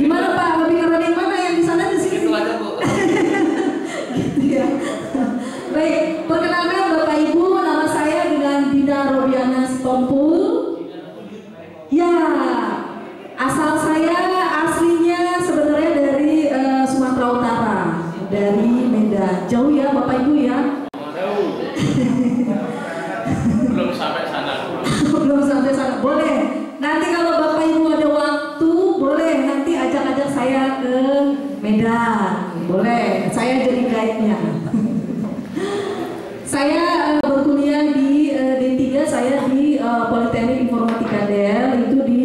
Gimana Pak? Lebih keren yang mana? Yang di sana di sini? Itu aja Bu. Gitu ya. Baik, perkenalkan Bapak Ibu, nama saya dengan Dina Robiana Sitompul. Ya, asal saya aslinya sebenarnya dari Sumatera Utara, dari Medan. Jauh ya Bapak Ibu ya? Belum sampai sana. Belum sampai sana. Boleh. Nanti kalau Bapak Ibu ada waktu, boleh nanti ajak-ajak saya ke Medan. Boleh. Saya jadi guide-nya. Saya berkuliah di D3, saya di Politeknik Informatika DL, itu di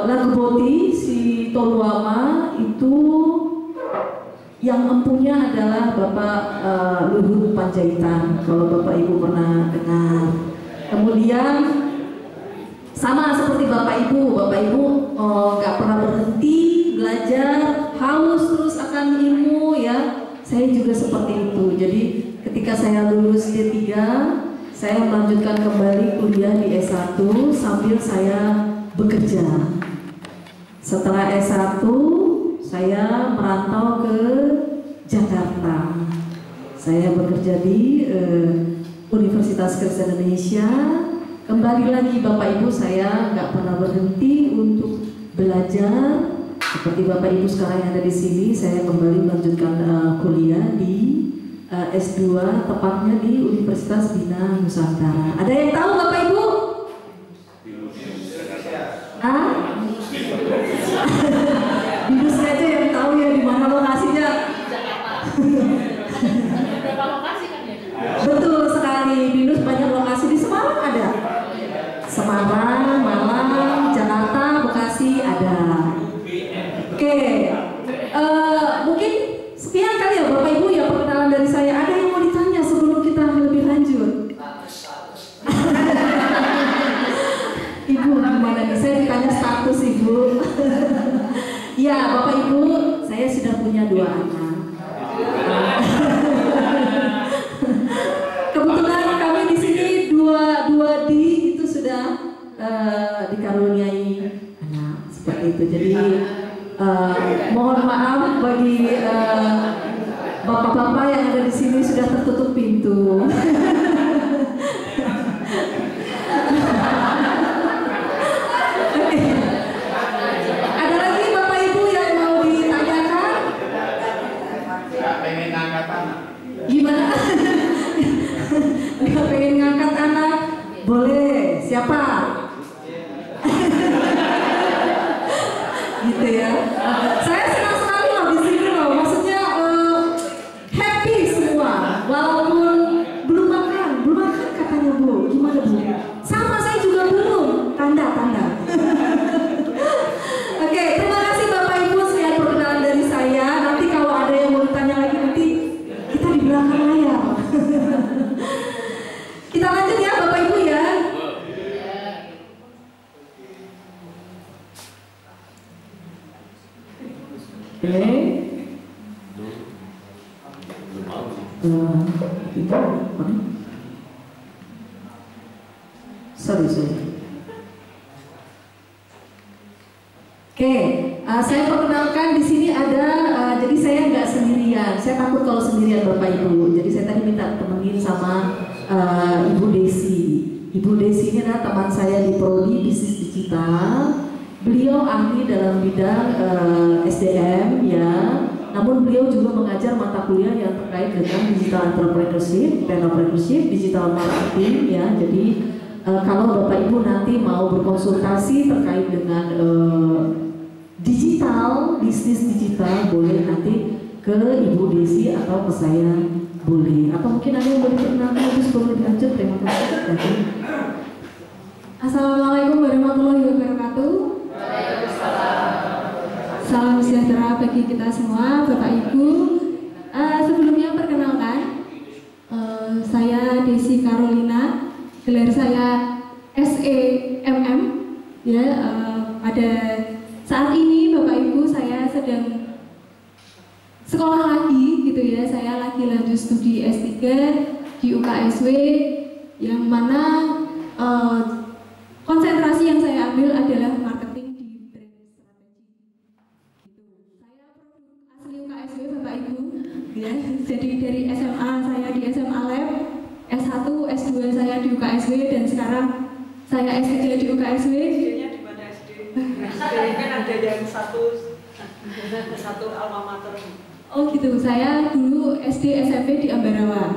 Laguboti, si Toluama, itu yang empunya adalah Bapak Luhut Panjaitan, kalau Bapak Ibu pernah dengar. Kemudian sama seperti Bapak Ibu nggak pernah berhenti belajar, haus terus akan ilmu ya. Saya juga seperti itu. Jadi ketika saya lulus D3, saya melanjutkan kembali kuliah di S1 sambil saya bekerja. Setelah S1, saya merantau ke Jakarta. Saya bekerja di Universitas Kristen Indonesia. Kembali lagi Bapak Ibu, saya nggak pernah berhenti untuk belajar. Seperti Bapak Ibu sekarang yang ada di sini, saya kembali melanjutkan kuliah di S2, tepatnya di Universitas Bina Nusantara. Ada yang tahu Bapak Ibu? Binus aja yang tahu ya di mana lokasinya. Berapa lokasi kan ya? Betul sekali, Binus banyak lokasi. Di Semarang ada, Semarang, Malang, Jakarta, Bekasi ada. Oke, mungkin sekian kali ya Bapak Ibu ya perkenalan dari saya. Ada yang mau ditanya sebelum kita lebih lanjut? Ibu gimana nih? Saya ditanya status Ibu. Ya Bapak Ibu, saya sudah punya 2 anak. Kebetulan kami di sini dua di itu sudah dikaruniai anak seperti itu. Jadi mohon maaf bagi bapak-bapak yang ada di sini sudah tertutup pintu. Ada lagi Bapak Ibu yang mau ditanyakan? Nggak pengen ngangkat anak. Gimana? Nggak pengen ngangkat anak? Boleh. Siapa? Gitu ya. Saya senang sekali loh di sini loh. Maksudnya happy semua. Walaupun belum makan katanya Bu. Gimana Bu? Sama saya juga belum. Tanda. Oke, terima kasih Bapak Ibu, sekian perkenalan dari saya. Nanti kalau ada yang mau ditanya lagi nanti kita di belakang layar. Kita lanjut ya Bapak Ibu ya. Oke. Sorry. Oke, saya perkenalkan di sini ada, jadi saya nggak sendirian. Saya takut kalau sendirian Bapak Ibu. Jadi saya tadi minta temenin sama Ibu Desi. Ibu Desi ini adalah teman saya di Prodi Bisnis Digital. Beliau ahli dalam bidang SDM ya. Namun beliau juga mengajar mata kuliah yang terkait dengan digital entrepreneurship, digital marketing ya. Jadi kalau Bapak Ibu nanti mau berkonsultasi terkait dengan digital, bisnis digital, boleh nanti ke Ibu Desi atau ke saya boleh. Atau mungkin ada yang boleh diperkenalkan itu sebelum dilanjut. Terima kasih. Assalamualaikum warahmatullahi wabarakatuh. Salam sejahtera bagi kita semua, Bapak Ibu. Sebelumnya perkenalkan, saya Desi Carolina, gelar saya SEMM. Ya, pada saat ini Bapak Ibu saya sedang sekolah lagi, gitu ya. Saya lagi lanjut studi S3 di UKSW, yang mana konsentrasi yang saya ambil adalah marketing di brand strategi. Saya asli UKSW Bapak Ibu, ya. Jadi dari SMA saya di SMA Lab, S1, S2 saya di UKSW, dan sekarang saya S3 di UKSW. SD-nya di mana SD? SD kan ada yang satu alma mater. Oh gitu, saya dulu SD SMP di Ambarawa.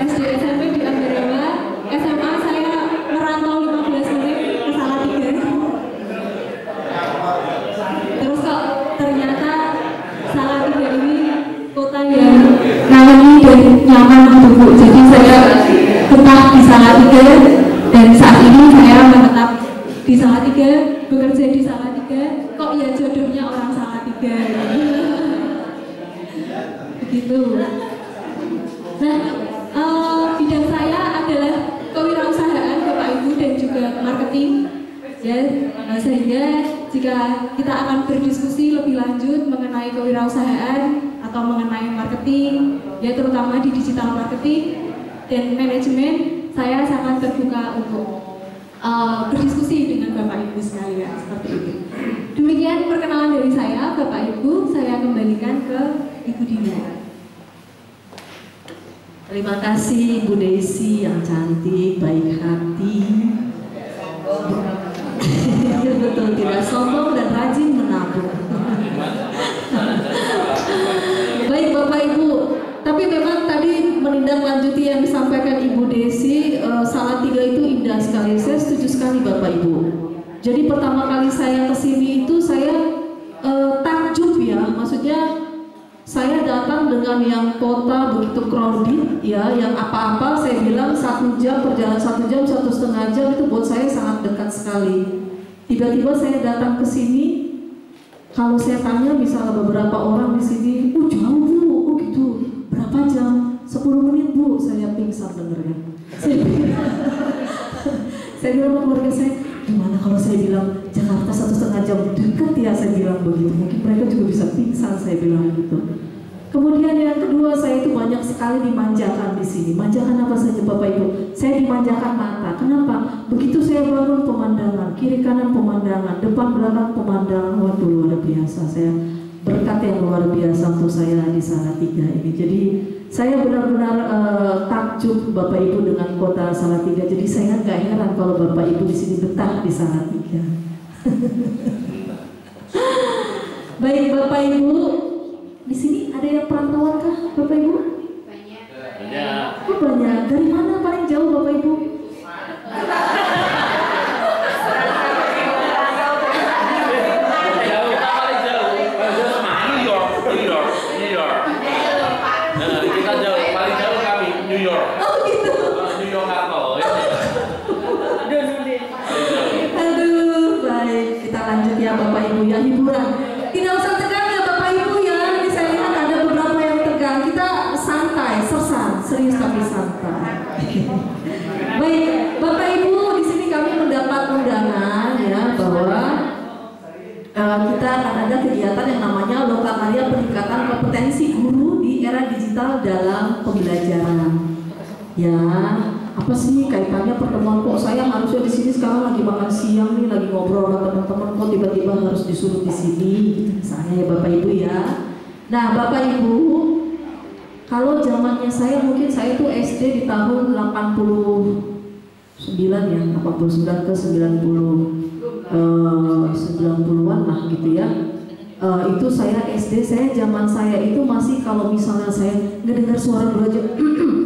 SD SMP di Ambarawa, SMA saya merantau 15 menit ke Salatiga. Terus kok ternyata Salatiga ini kota yang ngalami dan nyaman untukku. Jadi saya tetap di Salatiga, dan saat ini saya menetap di Salatiga, bekerja di Salatiga. Kok ya jodohnya orang Salatiga. Begitu. Nah, bidang saya adalah kewirausahaan Bapak Ibu dan juga marketing, ya. Sehingga jika kita akan berdiskusi lebih lanjut mengenai kewirausahaan atau mengenai marketing, ya terutama di digital marketing dan manajemen, saya sangat terbuka untuk berdiskusi dengan Bapak Ibu sekalian, seperti itu. Demikian perkenalan dari saya, Bapak Ibu. Saya kembalikan ke Ibu Dina. Terima kasih Bu Desi yang cantik, baik hati. Betul, tidak sombong dan rajin menabung. Baik Bapak Ibu, tapi memang tadi menindaklanjuti yang disampaikan Ibu Desi, Salatiga itu indah sekali. Saya setuju sekali Bapak Ibu. Jadi pertama kali saya kesini itu saya takjub ya, maksudnya saya datang dengan yang kota begitu crowded ya, yang apa-apa saya bilang 1 jam, perjalanan 1 jam, 1,5 jam itu buat saya sangat dekat sekali. Tiba-tiba saya datang ke sini, kalau saya tanya misalnya beberapa orang di sini, jauh Bu, gitu, berapa jam? 10 menit Bu, saya pingsan dengernya. Saya bilang sama keluarga saya, gimana kalau saya bilang Jakarta 1,5 jam, dekat ya, saya bilang begitu. Mungkin mereka juga bisa pingsan, saya bilang gitu. Kemudian yang kedua, saya itu banyak sekali dimanjakan di sini. Manjakan apa saja Bapak Ibu? Saya dimanjakan mata. Kenapa? Begitu saya bangun pemandangan, kiri kanan pemandangan, depan belakang pemandangan, waduh luar biasa. Saya berkat yang luar biasa untuk saya di Salatiga ini. Jadi saya benar-benar takjub Bapak Ibu dengan kota Salatiga. Jadi saya nggak heran kalau Bapak Ibu di sini betah di Salatiga. Baik Bapak Ibu, di sini ada yang perantauan kah Bapak Ibu? Banyak. Oh banyak. Dari mana paling jauh Bapak Ibu? Lanjut ya Bapak Ibu ya, hiburan. Tidak usah tegang ya Bapak Ibu ya. Ini saya lihat ada beberapa yang tegang. Kita santai, sersan, serius tapi santai. Baik, Bapak Ibu, di sini kami mendapat undangan ya bahwa kita akan ada kegiatan yang namanya Lokakarya Peningkatan Kompetensi Guru di Era Digital dalam Pembelajaran. Ya, apa sih kaitannya pertemuan, kok saya harusnya di sini sekarang lagi makan siang nih, lagi ngobrol sama teman-teman, kok tiba-tiba harus disuruh di sini, misalnya ya Bapak Ibu ya. Nah Bapak Ibu, kalau zamannya saya mungkin saya tuh SD di tahun 89 ya, 89 ke 90-an lah gitu ya. Itu saya SD, saya zaman saya itu masih kalau misalnya saya ngedengar suara dulu aja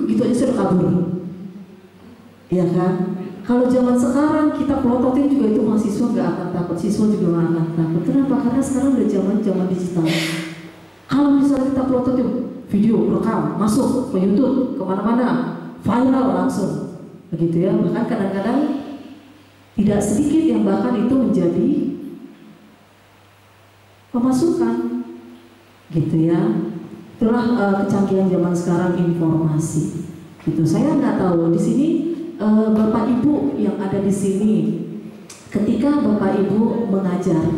gitu aja sudah kabur. Ya kan? Kalau zaman sekarang kita pelototin juga itu mahasiswa nggak akan takut, siswa juga nggak akan takut. Kenapa? Karena sekarang udah zaman digital. Kalau misalnya kita pelototin video, rekam, masuk ke YouTube, kemana-mana, viral langsung, begitu ya. Bahkan kadang-kadang tidak sedikit yang bahkan itu menjadi pemasukan, gitu ya. Itulah kecanggihan zaman sekarang informasi. Gitu. Saya nggak tahu di sini. Bapak Ibu yang ada di sini, ketika Bapak Ibu mengajar,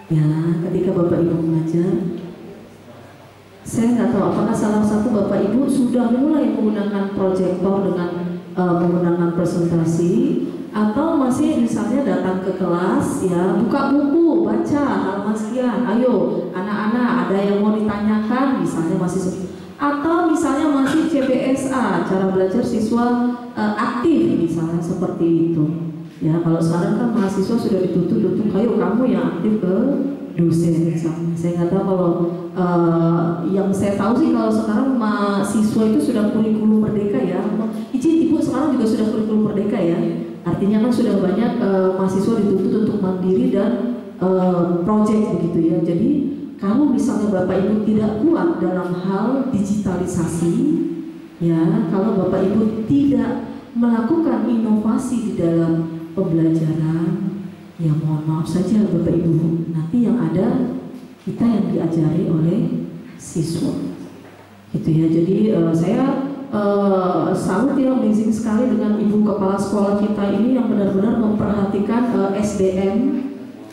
ya, ketika Bapak Ibu mengajar, Saya nggak tahu apakah salah satu Bapak Ibu sudah mulai menggunakan proyektor dengan menggunakan presentasi, atau masih misalnya datang ke kelas ya, buka buku, baca halaman sekian, ayo anak-anak ada yang mau ditanyakan, misalnya masih atau misalnya masih CBSA, cara belajar siswa aktif misalnya seperti itu ya. Kalau sekarang kan mahasiswa sudah dituntut, ayo kamu yang aktif ke dosen misalnya. Saya nggak tahu kalau yang saya tahu sih kalau sekarang mahasiswa itu sudah kurikulum merdeka ya. Izin Ibu, sekarang juga sudah kurikulum merdeka ya. Artinya kan sudah banyak mahasiswa dituntut untuk mandiri dan project begitu ya. Jadi kalau misalnya Bapak Ibu tidak kuat dalam hal digitalisasi ya, kalau Bapak Ibu tidak melakukan inovasi di dalam pembelajaran, ya mohon maaf saja Bapak Ibu, nanti yang ada kita yang diajari oleh siswa gitu ya. Jadi saya salut ya, amazing sekali dengan Ibu Kepala Sekolah kita ini yang benar-benar memperhatikan SDM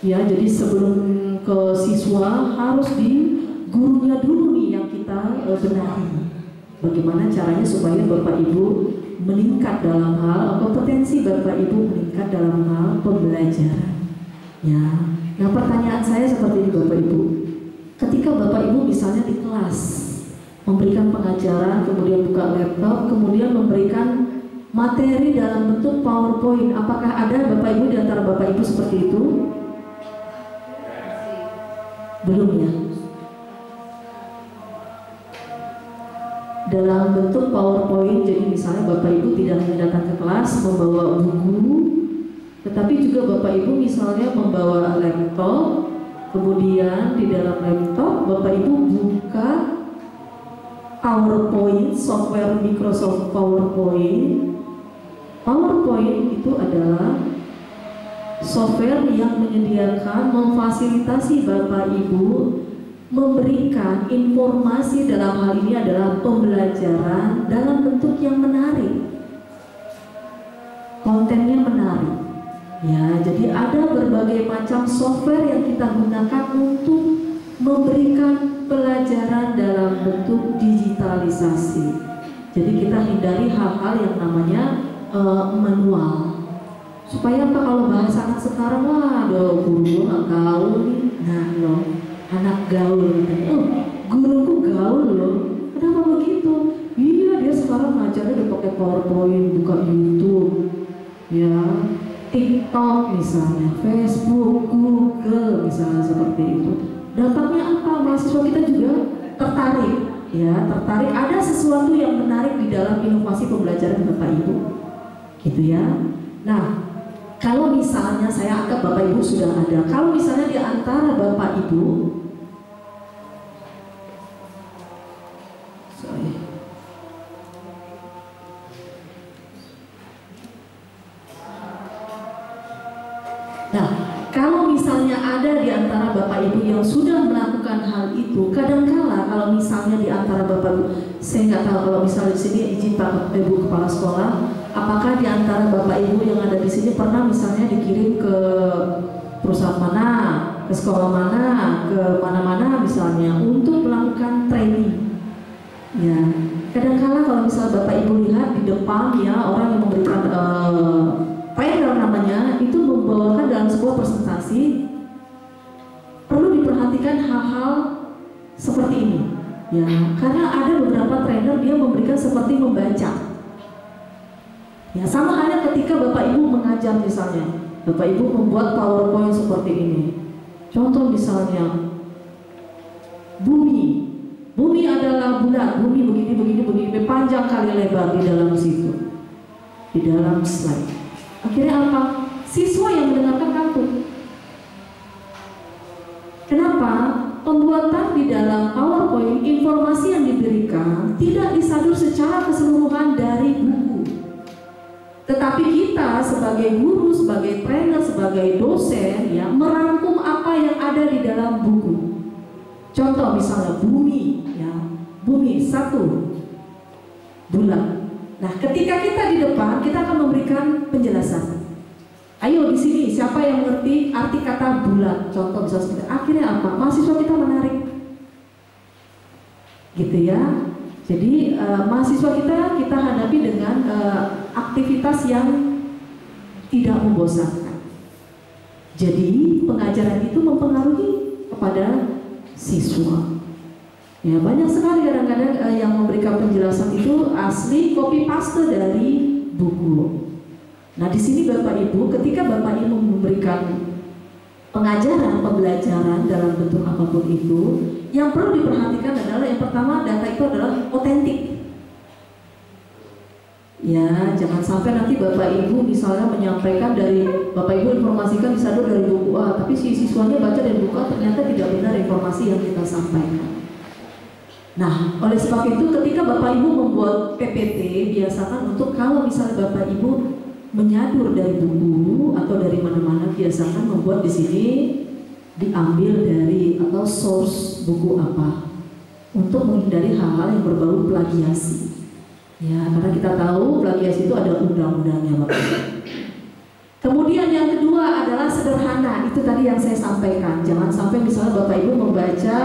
ya. Jadi sebelum ke siswa harus di gurunya dulu nih yang kita benahi. Bagaimana caranya supaya Bapak Ibu meningkat dalam hal kompetensi Bapak Ibu meningkat dalam hal pembelajaran. Ya, nah pertanyaan saya seperti ini Bapak Ibu. Ketika Bapak Ibu misalnya di kelas memberikan pengajaran, kemudian buka laptop, kemudian memberikan materi dalam bentuk PowerPoint, apakah ada Bapak Ibu di antara Bapak Ibu seperti itu? Belum ya? Dalam bentuk PowerPoint, jadi misalnya Bapak Ibu tidak hanya datang ke kelas membawa buku, tetapi juga Bapak Ibu misalnya membawa laptop, kemudian di dalam laptop Bapak Ibu buka PowerPoint, software Microsoft PowerPoint. PowerPoint itu adalah software yang menyediakan, memfasilitasi Bapak Ibu memberikan informasi, dalam hal ini adalah pembelajaran dalam bentuk yang menarik, kontennya menarik ya. Jadi ada berbagai macam software yang kita gunakan untuk memberikan pelajaran dalam bentuk digitalisasi. Jadi kita hindari hal-hal yang namanya manual. Supaya apa, kalau bahasa anak sekarang, wah aduh guru anak gaul nih, nah loh anak gaul, guruku gaul loh, kenapa begitu? Iya dia sekarang ngajarnya udah pakai PowerPoint, buka YouTube, ya TikTok misalnya, Facebook, Google misalnya seperti itu. Dampaknya apa? Mahasiswa kita juga tertarik, ya tertarik. Ada sesuatu yang menarik di dalam inovasi pembelajaran Bapak Ibu, gitu ya. Nah, kalau misalnya saya anggap Bapak Ibu sudah ada, kalau misalnya di antara Bapak Ibu, nah kalau misalnya ada di antara Bapak Ibu yang sudah melakukan hal itu, kadangkala kalau misalnya di antara Bapak Ibu, saya nggak tahu kalau misalnya di sini izin Pak Ibu Kepala Sekolah, apakah di antara Bapak Ibu yang ada di sini pernah misalnya dikirim ke perusahaan mana, ke sekolah mana, ke mana-mana misalnya untuk melakukan training? Ya, kadang-kala kalau misalnya Bapak Ibu lihat di depan ya, orang yang memberikan trainer namanya itu membawakan dalam sebuah presentasi, perlu diperhatikan hal-hal seperti ini ya, karena ada beberapa trainer dia memberikan seperti membaca. Ya, sama halnya ketika Bapak Ibu mengajar misalnya, Bapak Ibu membuat PowerPoint seperti ini. Contoh misalnya, bumi adalah bulat, bumi begini, panjang kali lebar di dalam situ, di dalam slide. Akhirnya apa? Siswa yang mendengarkan kantuk. Kenapa? Pembuatan di dalam PowerPoint, informasi yang diberikan tidak disadur secara keseluruhan dari buku. Tetapi kita sebagai guru, sebagai trainer, sebagai dosen ya, merangkum apa yang ada di dalam buku. Contoh misalnya bumi ya, bumi satu bulat. Nah, ketika kita di depan, kita akan memberikan penjelasan. Ayo di sini siapa yang mengerti arti kata bulat? Contoh bisa seperti. Akhirnya apa? Mahasiswa kita menarik. gitu ya. Jadi mahasiswa kita hadapi dengan aktivitas yang tidak membosankan. Jadi pengajaran itu mempengaruhi kepada siswa. Ya, banyak sekali kadang-kadang yang memberikan penjelasan itu asli copy paste dari buku. Nah, di sini Bapak Ibu, ketika Bapak Ibu memberikan pengajaran, pembelajaran dalam bentuk apapun itu, yang perlu diperhatikan adalah yang pertama, data itu adalah otentik. Ya, jangan sampai nanti Bapak Ibu misalnya menyampaikan dari Bapak Ibu informasikan misalnya dari buku A, tapi si siswanya baca dari buku A ternyata tidak benar informasi yang kita sampaikan. Nah, oleh sebab itu ketika Bapak Ibu membuat PPT, biasakan untuk kalau misalnya Bapak Ibu menyadur dari buku atau dari mana-mana, biasakan membuat di sini diambil dari atau source buku apa, untuk menghindari hal-hal yang berbau plagiasi. Ya, karena kita tahu plagiasi itu ada undang-undangnya, Bapak. Kemudian yang kedua adalah sederhana. Itu tadi yang saya sampaikan. Jangan sampai misalnya Bapak Ibu membaca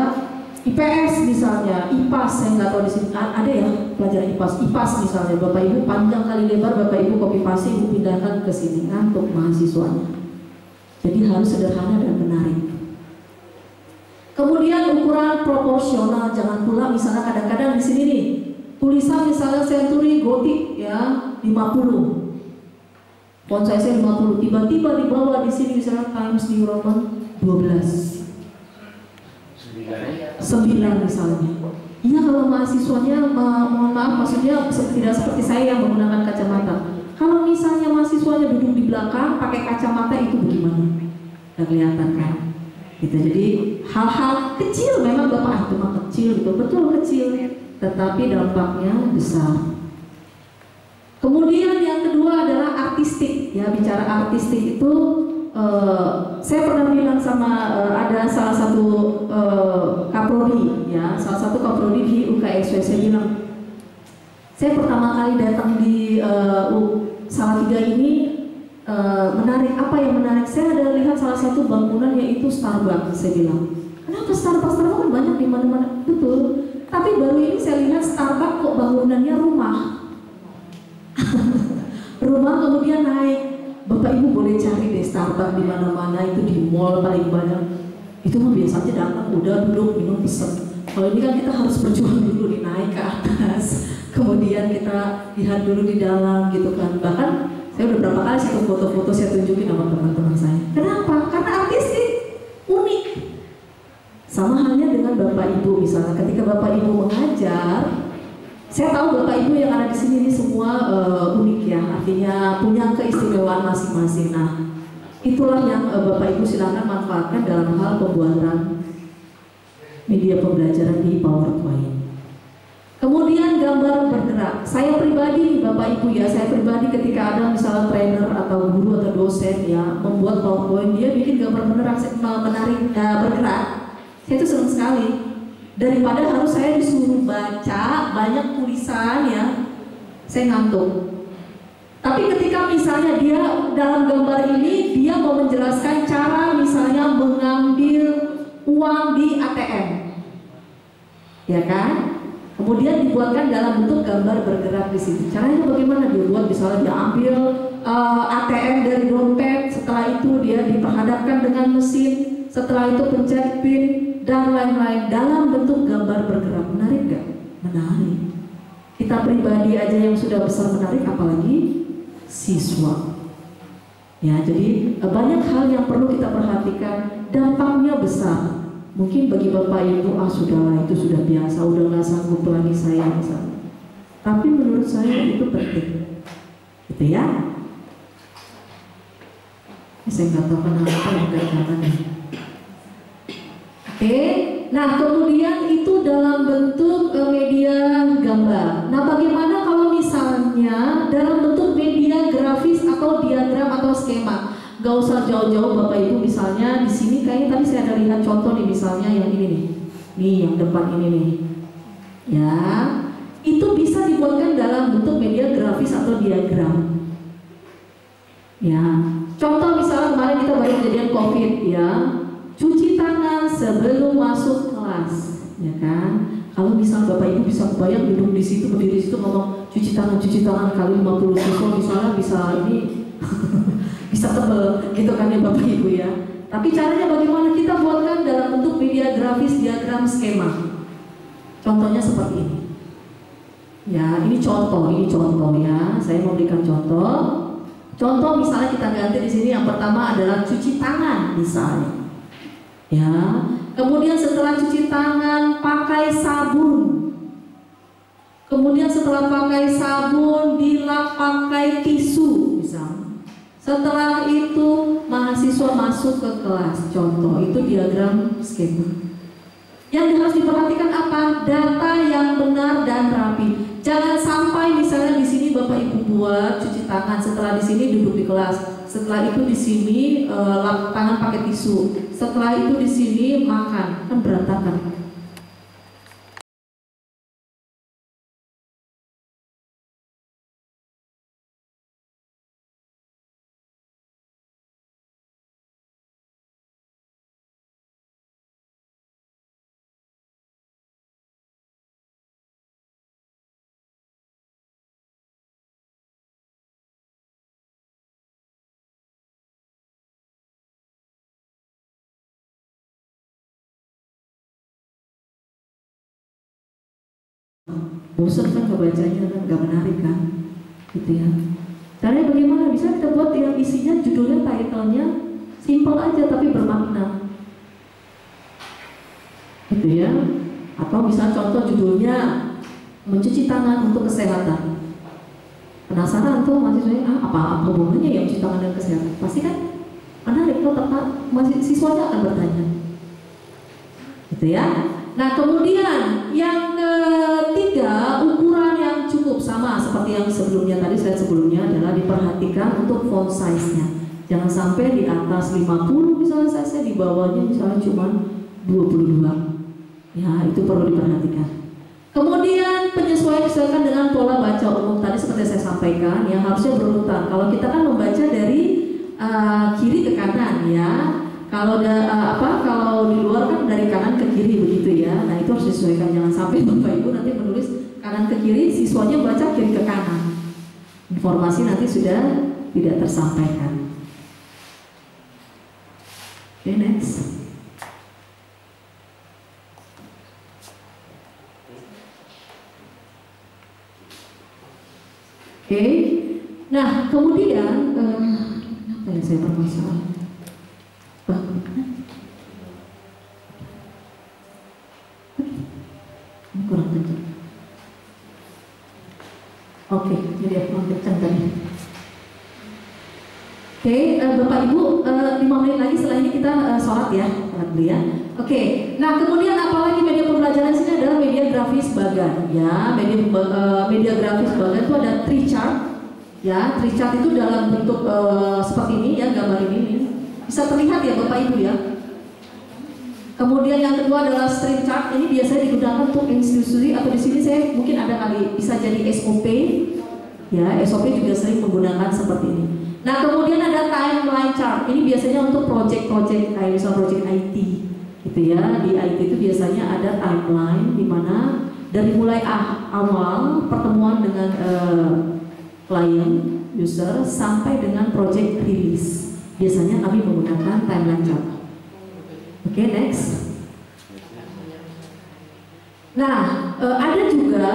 IPS misalnya, IPAS, saya nggak tahu di sini ada ya pelajaran IPAS misalnya. Bapak Ibu panjang kali lebar, Bapak Ibu copy paste, Ibu pindahkan ke sini, ngantuk mahasiswanya. Jadi harus sederhana dan menarik. Kemudian ukuran proporsional, jangan pula misalnya kadang-kadang di sini nih tulisan misalnya Century Gothic ya 50, font size 50, tiba-tiba di bawah di sini misalnya Times New Roman 12. 9 misalnya. Iya, kalau mahasiswanya mohon maaf, maksudnya tidak seperti saya yang menggunakan kacamata. Kalau misalnya mahasiswanya duduk di belakang pakai kacamata, itu bagaimana? Nggak kelihatan kan? Gitu. Jadi hal-hal kecil memang Bapak itu mah kecil, betul kecil, tetapi dampaknya besar. Kemudian yang kedua adalah artistik. Ya, bicara artistik itu saya pernah bilang sama ada salah satu kaprodi ya, salah satu kaprodi di UKSW. Saya bilang, saya pertama kali datang di Salatiga ini menarik. Apa yang menarik? Saya ada lihat salah satu bangunan yaitu Starbucks. Saya bilang, kenapa Starbucks? Starbucks kan banyak di mana-mana. Betul. Tapi baru ini saya lihat Starbucks kok bangunannya rumah. Rumah kemudian naik. Bapak Ibu boleh cari deh Starbucks di mana-mana, itu di mall paling banyak. Itu mah biasanya datang udah duduk minum pesen. Kalau ini kan kita harus berjuang dulu, naik ke atas, kemudian kita lihat dulu di dalam gitu kan. Bahkan saya udah berapa kali satu foto-foto saya tunjukin sama teman-teman saya. Kenapa? Karena artistik, unik. Sama halnya dengan Bapak Ibu misalnya, ketika Bapak Ibu mengajar. Saya tahu Bapak Ibu yang ada di sini ini semua unik ya, artinya punya keistimewaan masing-masing. Nah, itulah yang Bapak Ibu silakan manfaatkan dalam hal pembuatan media pembelajaran di PowerPoint. Kemudian gambar bergerak. Saya pribadi, Bapak Ibu ya, saya pribadi ketika ada misalnya trainer atau guru atau dosen ya membuat PowerPoint, dia bikin gambar menarik bergerak. Saya itu senang sekali. Daripada harus saya disuruh baca banyak tulisan ya, saya ngantuk. Tapi ketika misalnya dia dalam gambar ini dia mau menjelaskan cara misalnya mengambil uang di ATM, ya kan? Kemudian dibuatkan dalam bentuk gambar bergerak di situ. Caranya bagaimana dia buat? Misalnya dia ambil ATM dari dompet, setelah itu dia diperhadapkan dengan mesin, setelah itu pencet PIN dan lain-lain dalam bentuk gambar bergerak. Menarik gak? Menarik. Kita pribadi aja yang sudah besar menarik, apalagi siswa. Ya, jadi banyak hal yang perlu kita perhatikan, dampaknya besar. Mungkin bagi Bapak Ibu, sudahlah itu sudah biasa, udah nggak sanggup lagi saya misalnya. Tapi menurut saya itu penting, gitu ya. Saya nggak tahu kenapa yang jangan. Oke, nah kemudian itu dalam bentuk media gambar. Nah, bagaimana kalau misalnya dalam bentuk media grafis atau diagram atau skema? Gak usah jauh-jauh Bapak Ibu, misalnya di sini kayaknya tadi saya ada lihat contoh nih, misalnya yang ini nih yang depan ini nih, ya itu bisa dibuatkan dalam bentuk media grafis atau diagram. Ya, contoh misalnya kemarin kita baru kejadian COVID ya. Cuci tangan sebelum masuk kelas. ya kan? Kalau misal Bapak Ibu bisa kebayang duduk di situ, berdiri di situ ngomong cuci tangan kali 50 siswa misalnya bisa ini bisa tebel gitu kan ya Bapak Ibu ya. Tapi caranya bagaimana? Kita buatkan dalam bentuk media grafis, diagram, skema. Contohnya seperti ini. Ya, ini contoh ya. Saya memberikan contoh. Contoh misalnya kita ganti di sini, yang pertama adalah cuci tangan misalnya. Ya. Kemudian setelah cuci tangan pakai sabun. Kemudian setelah pakai sabun dilap pakai tisu misalnya. Setelah itu mahasiswa masuk ke kelas. Contoh, itu diagram skema. Yang harus diperhatikan apa? Data yang benar dan rapi. Jangan sampai misalnya di sini Bapak Ibu buat cuci tangan, setelah di sini duduk di kelas, setelah itu di sini lap tangan pakai tisu, setelah itu di sini makan, kan berantakan. Bosan kan kebacanya kan, gak menarik kan, gitu ya. Caranya bagaimana? Bisa kita buat yang isinya, judulnya, title-nya simple aja tapi bermakna, gitu ya. Atau bisa contoh judulnya mencuci tangan untuk kesehatan. Penasaran tuh mahasiswanya, apa hubungannya ya mencuci tangan dan kesehatan? Pasti kan menarik tuh, masih siswanya akan bertanya, gitu ya. Nah kemudian yang ketiga, ukuran yang cukup sama seperti yang sebelumnya tadi, slide sebelumnya adalah diperhatikan untuk font size-nya. Jangan sampai di atas 50 misalnya size-nya, di bawahnya misalnya cuma 22. Ya, itu perlu diperhatikan. Kemudian penyesuaian disesuaikan dengan pola baca umum tadi seperti saya sampaikan, yang harusnya berurutan. Kalau kita kan membaca dari kiri ke kanan ya. Kalau kalau di luar kan dari kanan ke kiri begitu ya. Nah itu harus disesuaikan, jangan sampai Bapak Ibu nanti menulis kanan ke kiri, siswanya baca kiri ke kanan. Informasi nanti sudah tidak tersampaikan. Oke, next. Oke. Nah kemudian apa yang saya permasalahan? Kurang kencang. Oke, jadi aku kencang tadi. Oke, Bapak Ibu, 5 menit lagi setelah ini kita sholat ya, dulu ya. Oke, nah kemudian apalagi media pembelajaran sini adalah media grafis bagan ya. Media grafis bagan itu ada tree chart ya. Tree chart itu dalam bentuk seperti ini ya, gambar ini bisa terlihat ya Bapak Ibu ya. Kemudian yang kedua adalah stream chart. Ini biasanya digunakan untuk institusi, atau di sini saya mungkin ada kali bisa jadi SOP ya. SOP juga sering menggunakan seperti ini. Nah kemudian ada timeline chart. Ini biasanya untuk project-project kayak misal project IT gitu ya. Di IT itu biasanya ada timeline di mana dari mulai awal pertemuan dengan klien user sampai dengan project release. Biasanya kami menggunakan timeline chart. Oke, next. Nah, ada juga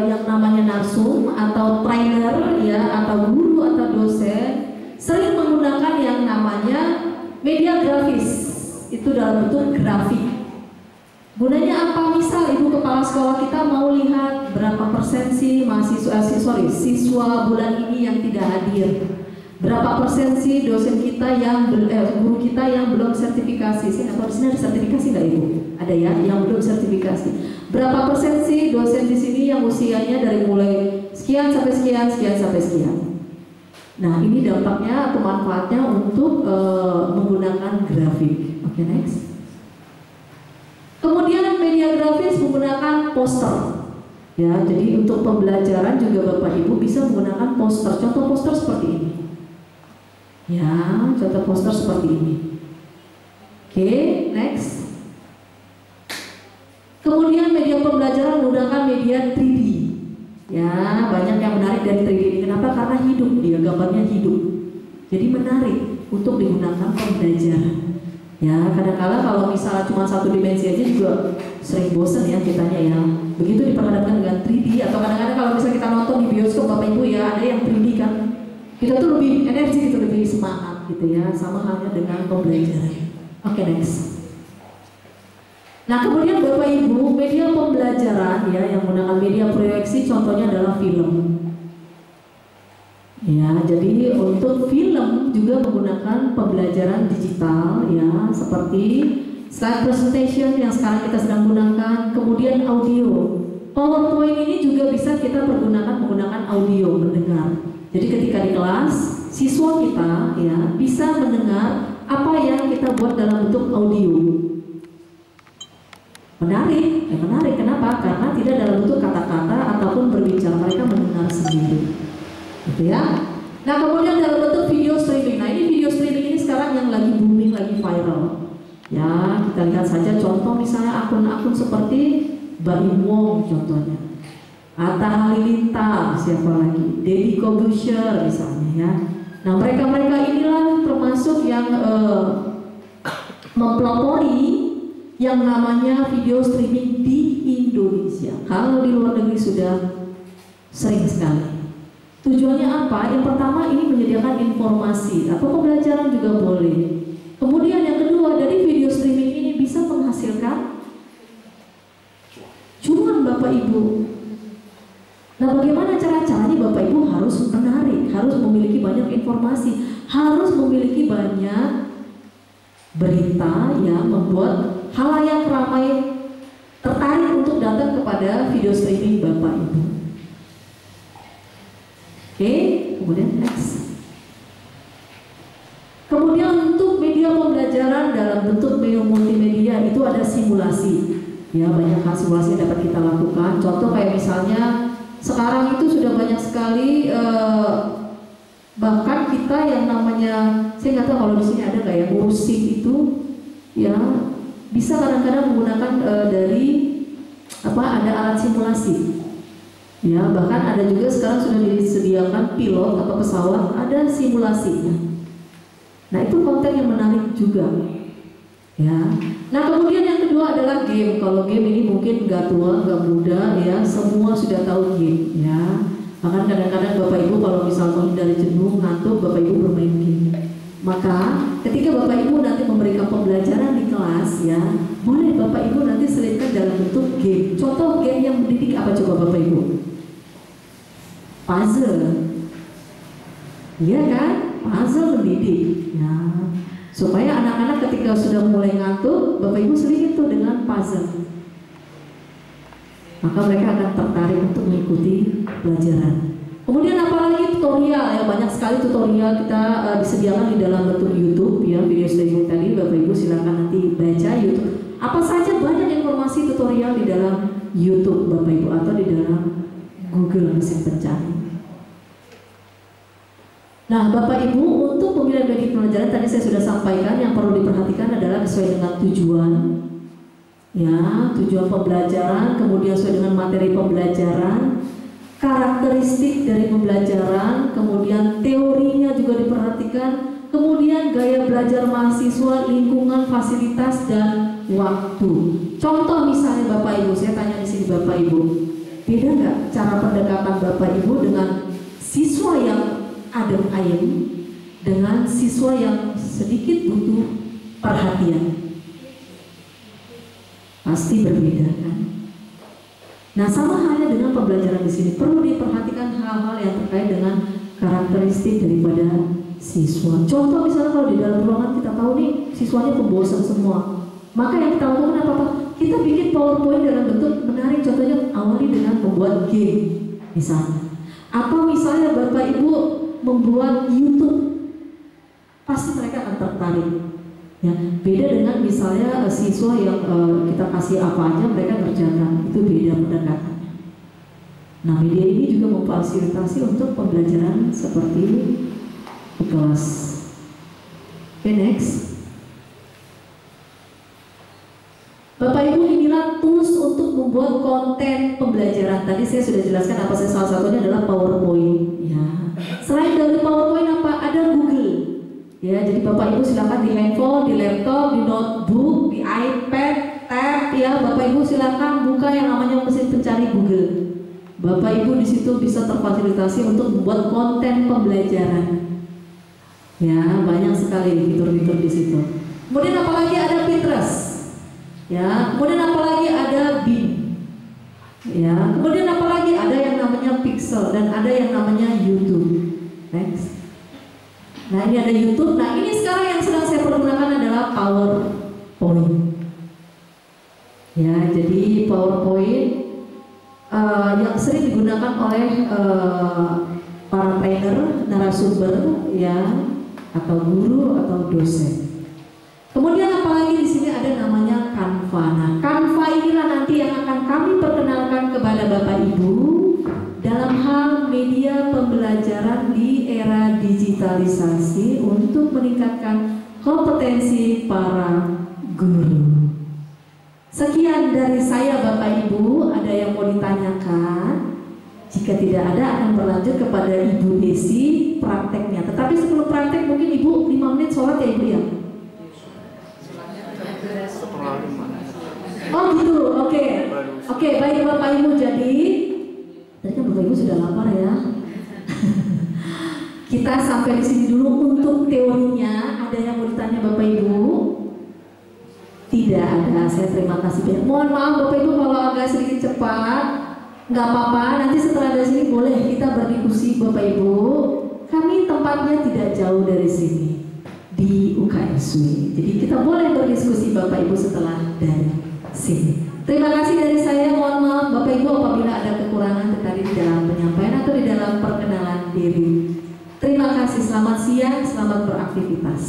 yang namanya narsum atau trainer ya, atau guru atau dosen sering menggunakan yang namanya media grafis. Itu dalam bentuk grafik. Gunanya apa? Misal ibu kepala sekolah kita mau lihat berapa persen sih siswa bulan ini yang tidak hadir. Berapa persen sih dosen kita yang guru kita yang belum sertifikasi? Sih atau di sini ada sertifikasi nggak Ibu? Ada ya, yang belum sertifikasi. Berapa persen sih dosen di sini yang usianya dari mulai sekian sampai sekian, sekian sampai sekian? Nah ini dampaknya atau manfaatnya untuk menggunakan grafik. Oke, next. Kemudian media grafis menggunakan poster. Ya, jadi untuk pembelajaran juga Bapak Ibu bisa menggunakan poster. Contoh poster seperti ini. Ya, contoh poster seperti ini. Oke, next. Kemudian media pembelajaran menggunakan media 3D. Ya, banyak yang menarik dari 3D ini. Kenapa? Karena hidup dia, gambarnya hidup. Jadi menarik untuk digunakan pembelajaran. Ya, kadang-kala kalau misalnya cuma satu dimensi aja juga sering bosan ya kitanya ya. Begitu diperhadapkan dengan 3D, atau kadang-kadang kalau misalnya kita nonton di bioskop Bapak Ibu ya, ada yang 3D kan. Kita tuh lebih energi gitu, lebih semangat gitu ya, sama halnya dengan pembelajaran. Oke, next. Nah, kemudian Bapak Ibu, media pembelajaran ya yang menggunakan media proyeksi contohnya adalah film. Ya, jadi untuk film juga menggunakan pembelajaran digital ya, seperti slide presentation yang sekarang kita sedang gunakan, kemudian audio. PowerPoint ini juga bisa kita pergunakan menggunakan audio, mendengar. Jadi ketika di kelas, siswa kita ya bisa mendengar apa yang kita buat dalam bentuk audio. Menarik, ya menarik. Kenapa? Karena tidak dalam bentuk kata-kata ataupun berbicara, mereka mendengar sendiri. Gitu ya. Nah, kemudian dalam bentuk video streaming. Nah, ini video streaming ini sekarang yang lagi booming, lagi viral. Ya, kita lihat saja contoh misalnya akun-akun seperti Mbak Im Wong contohnya, Atta Halilintar, siapa lagi, Deddy Corbuzier misalnya ya. Nah, mereka-mereka inilah termasuk yang mempelopori yang namanya video streaming di Indonesia. Kalau di luar negeri sudah sering sekali. Tujuannya apa? Yang pertama ini menyediakan informasi atau pembelajaran juga boleh. Kemudian yang kedua, dari video streaming ini bisa menghasilkan cuan Bapak Ibu. Nah, bagaimana caranya Bapak Ibu harus menarik, harus memiliki banyak informasi, harus memiliki banyak berita yang membuat halayak ramai tertarik untuk datang kepada video streaming Bapak Ibu. Oke, kemudian next. Kemudian untuk media pembelajaran dalam bentuk media multimedia itu ada simulasi. Ya, banyak hal simulasi yang dapat kita lakukan. Contoh kayak misalnya sekarang itu sudah banyak sekali bahkan kita yang namanya, saya nggak tahu kalau di sini ada nggak ya, musik itu ya bisa kadang-kadang menggunakan dari ada alat simulasi. Ya, bahkan ada juga sekarang sudah disediakan pilot atau pesawat, ada simulasinya. Nah, itu konten yang menarik juga. Ya. Nah, kemudian yang kedua adalah game. Kalau game ini mungkin nggak tua, nggak muda, ya, semua sudah tahu game. Ya. Bahkan kadang-kadang Bapak Ibu kalau misal menghindari jenuh, ngantuk, Bapak Ibu bermain game. Maka ketika Bapak Ibu nanti memberikan pembelajaran di kelas, ya, boleh Bapak Ibu nanti selipkan dalam bentuk game. Contoh game yang mendidik apa coba Bapak Ibu? Puzzle, iya kan? Puzzle mendidik, ya. Supaya anak-anak ketika sudah mulai ngantuk, Bapak Ibu selipin tuh dengan puzzle. Maka mereka akan tertarik untuk mengikuti pelajaran. Kemudian apalagi tutorial, ya banyak sekali tutorial kita disediakan di dalam bentuk YouTube, ya video streaming tadi. Bapak Ibu silakan nanti baca YouTube. Apa saja banyak informasi tutorial di dalam YouTube Bapak Ibu atau di dalam Google mesin pencari. Nah, Bapak Ibu, untuk pemilihan media pembelajaran tadi saya sudah sampaikan yang perlu diperhatikan adalah sesuai dengan tujuan, ya, tujuan pembelajaran, kemudian sesuai dengan materi pembelajaran, karakteristik dari pembelajaran, kemudian teorinya juga diperhatikan, kemudian gaya belajar mahasiswa, lingkungan, fasilitas, dan waktu. Contoh misalnya Bapak Ibu, saya tanya di sini Bapak Ibu, beda nggak cara pendekatan Bapak Ibu dengan siswa yang adem ayem dengan siswa yang sedikit butuh perhatian? Pasti berbeda kan? Nah, sama halnya dengan pembelajaran di sini, perlu diperhatikan hal-hal yang terkait dengan karakteristik daripada siswa. Contoh misalnya kalau di dalam ruangan kita tahu nih siswanya pembosan semua, maka yang kita lakukan apa? Kita bikin PowerPoint dalam bentuk menarik. Contohnya awali dengan membuat game misalnya, atau misalnya Bapak Ibu membuat YouTube, pasti mereka akan tertarik. Ya, beda dengan misalnya siswa yang kita kasih apa aja mereka kerjakan, itu beda pendekatannya. Nah, media ini juga memfasilitasi untuk pembelajaran seperti di kelas. Oke, next. Bapak Ibu, inilah tools untuk membuat konten pembelajaran. Tadi saya sudah jelaskan apa saya, salah satunya adalah PowerPoint. Ya. Selain dari PowerPoint apa? Ada Google. Ya, jadi Bapak Ibu silakan di handphone, di laptop, di notebook, di iPad, tab, ya Bapak Ibu silakan buka yang namanya mesin pencari Google. Bapak Ibu di situ bisa terfasilitasi untuk membuat konten pembelajaran. Ya, banyak sekali fitur-fitur di situ. Kemudian apalagi ada Pinterest. Ya, kemudian apalagi ada Bing. Ya, kemudian apalagi ada yang namanya Pixel dan ada yang namanya YouTube. Next. Nah, ini ada YouTube. Nah, ini sekarang yang sedang saya pergunakan adalah PowerPoint. Ya, jadi PowerPoint yang sering digunakan oleh para trainer, narasumber, ya, atau guru atau dosen. Kemudian apalagi di sini ada namanya Canva. Nah, Canva inilah nanti yang akan kami perkenalkan kepada Bapak Ibu dalam hal media pembelajaran di era digitalisasi untuk meningkatkan kompetensi para guru. Sekian dari saya Bapak Ibu, ada yang mau ditanyakan? Jika tidak ada akan berlanjut kepada Ibu Desi prakteknya. Tetapi sebelum praktek mungkin Ibu 5 menit sholat ya Ibu ya? Oh gitu, oke. Oke, baik Bapak Ibu, jadi tadi kan Bapak Ibu sudah lapar ya. Kita sampai di sini dulu untuk teorinya. Ada yang mau ditanya Bapak Ibu? Tidak ada, saya terima kasih banyak. Mohon maaf Bapak Ibu kalau agak sedikit cepat, nggak apa-apa. Nanti setelah dari sini boleh kita berdiskusi Bapak Ibu. Kami tempatnya tidak jauh dari sini di UKSW. Jadi kita boleh berdiskusi Bapak Ibu setelah dari sini. Terima kasih dari saya. Mohon maaf Bapak Ibu apabila ada kekurangan tadi di dalam penyampaian atau di dalam perkenalan diri. Terima kasih. Selamat siang, selamat beraktivitas.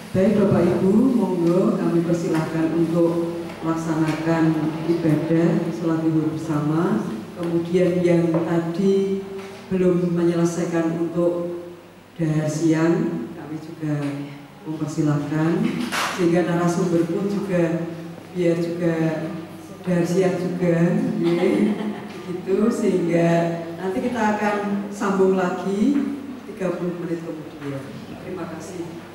Baik Bapak Ibu, monggo kami persilahkan untuk melaksanakan ibadah sholat zuhur bersama. Kemudian yang tadi belum menyelesaikan untuk dahar siang, kami juga mempersilahkan, sehingga narasumber pun juga biar juga dahar siang juga, gitu, sehingga nanti kita akan sambung lagi 30 menit kemudian. Terima kasih.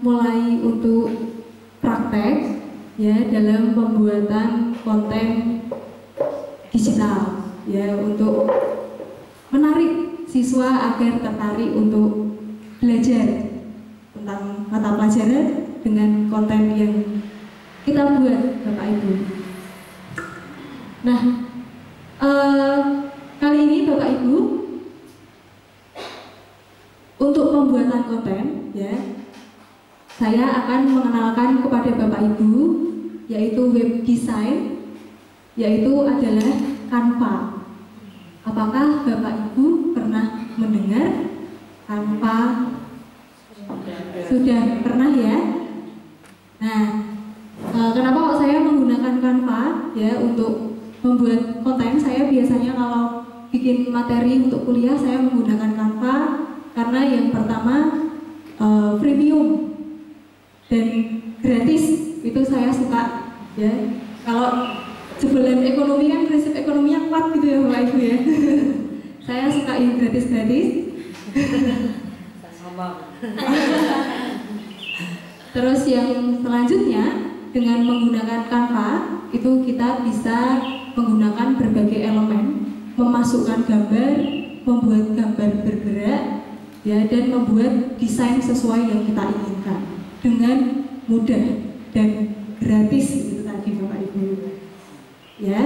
Mulai untuk praktek ya dalam pembuatan konten digital ya untuk menarik siswa agar tertarik untuk belajar tentang mata pelajaran dengan konten yang kita buat Bapak Ibu. Nah, kali ini Bapak Ibu untuk pembuatan konten ya, saya akan mengenalkan kepada Bapak Ibu yaitu web design, yaitu adalah Canva. Apakah Bapak Ibu pernah mendengar Canva? Sudah pernah ya? Nah, kenapa kok saya menggunakan Canva ya untuk membuat konten? Saya biasanya kalau bikin materi untuk kuliah saya menggunakan Canva karena yang pertama premium dan gratis, itu saya suka ya. Kalau sebulan ekonomi kan prinsip ekonominya kuat gitu ya Bapak Ibu ya. Saya suka yang gratis-gratis. Terus yang selanjutnya dengan menggunakan Canva itu kita bisa menggunakan berbagai elemen, memasukkan gambar, membuat gambar bergerak ya, dan membuat desain sesuai yang kita inginkan dengan mudah dan gratis itu tadi Bapak Ibu ya.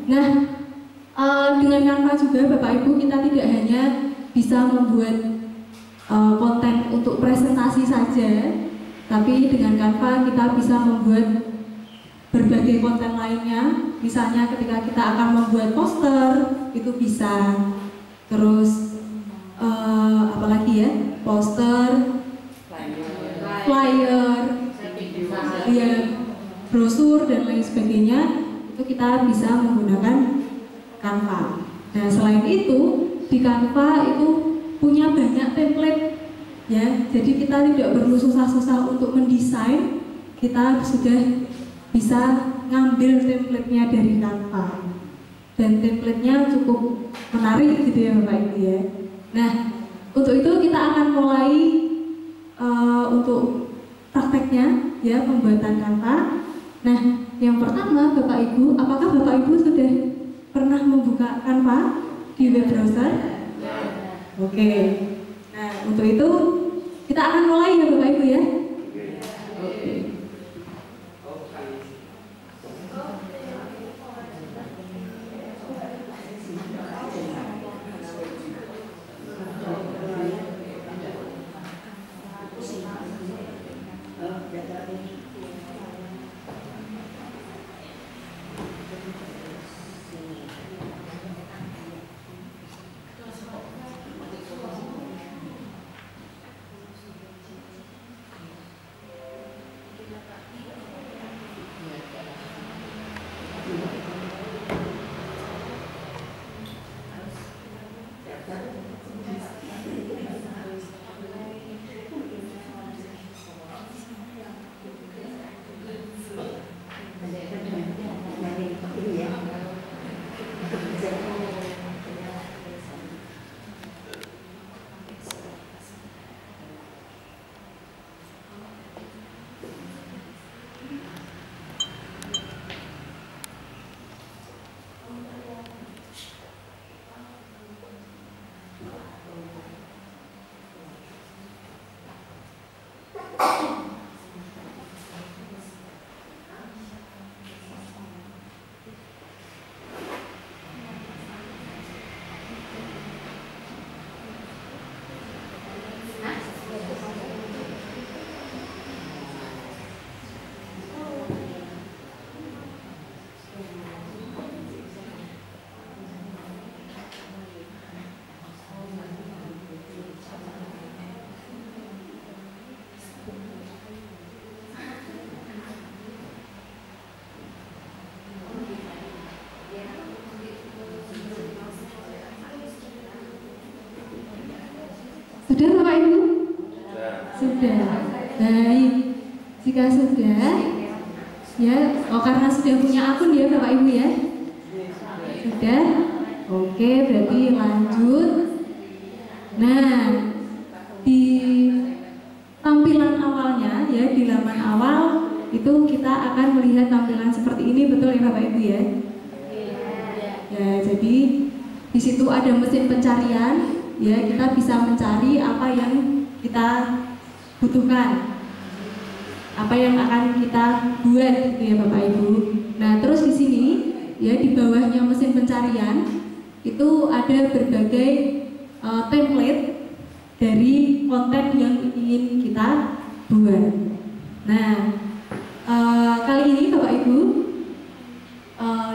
Nah, dengan Canva juga Bapak Ibu kita tidak hanya bisa membuat konten untuk presentasi saja, tapi dengan Canva kita bisa membuat berbagai konten lainnya. Misalnya ketika kita akan membuat poster itu bisa, terus apalagi ya, poster, flyer, ya, brosur dan lain sebagainya, itu kita bisa menggunakan Canva. Nah, selain itu di Canva itu punya banyak template, ya. Jadi kita tidak perlu susah-susah untuk mendesain, kita sudah bisa ngambil template-nya dari Canva. Dan template-nya cukup menarik gitu ya Bapak Ibu ya. Nah, untuk itu kita akan mulai untuk prakteknya ya, pembuatan Canva. Nah, yang pertama Bapak Ibu, apakah Bapak Ibu sudah pernah membuka Canva di web browser? Oke. Nah, untuk itu kita akan mulai ya Bapak Ibu ya. Oke. Sudah Bapak Ibu? Sudah. Baik. Jika sudah, ya, karena sudah punya akun ya Bapak Ibu ya. Sudah. Oke, berarti lanjut. Nah, di tampilan awalnya ya, di laman awal itu kita akan melihat tampilan seperti ini, betul ya Bapak Ibu ya? Ya, jadi di situ ada mesin pencarian. Ya, kita bisa mencari apa yang kita butuhkan, apa yang akan kita buat gitu ya Bapak Ibu. Nah, terus di sini ya, di bawahnya mesin pencarian itu ada berbagai template dari konten yang ingin kita buat. Nah, kali ini Bapak Ibu,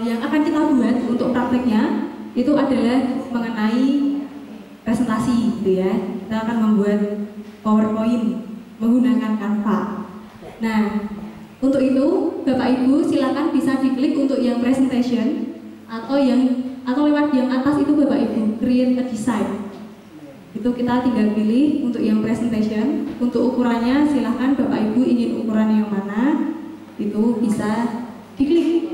yang akan kita buat untuk prakteknya itu adalah mengenai presentasi gitu ya. Kita akan membuat PowerPoint menggunakan Canva. Nah, untuk itu Bapak Ibu silakan bisa diklik untuk yang presentation atau lewat yang atas itu Bapak Ibu, create a design. Itu kita tinggal pilih untuk yang presentation. Untuk ukurannya silahkan Bapak Ibu ingin ukuran yang mana, itu bisa diklik.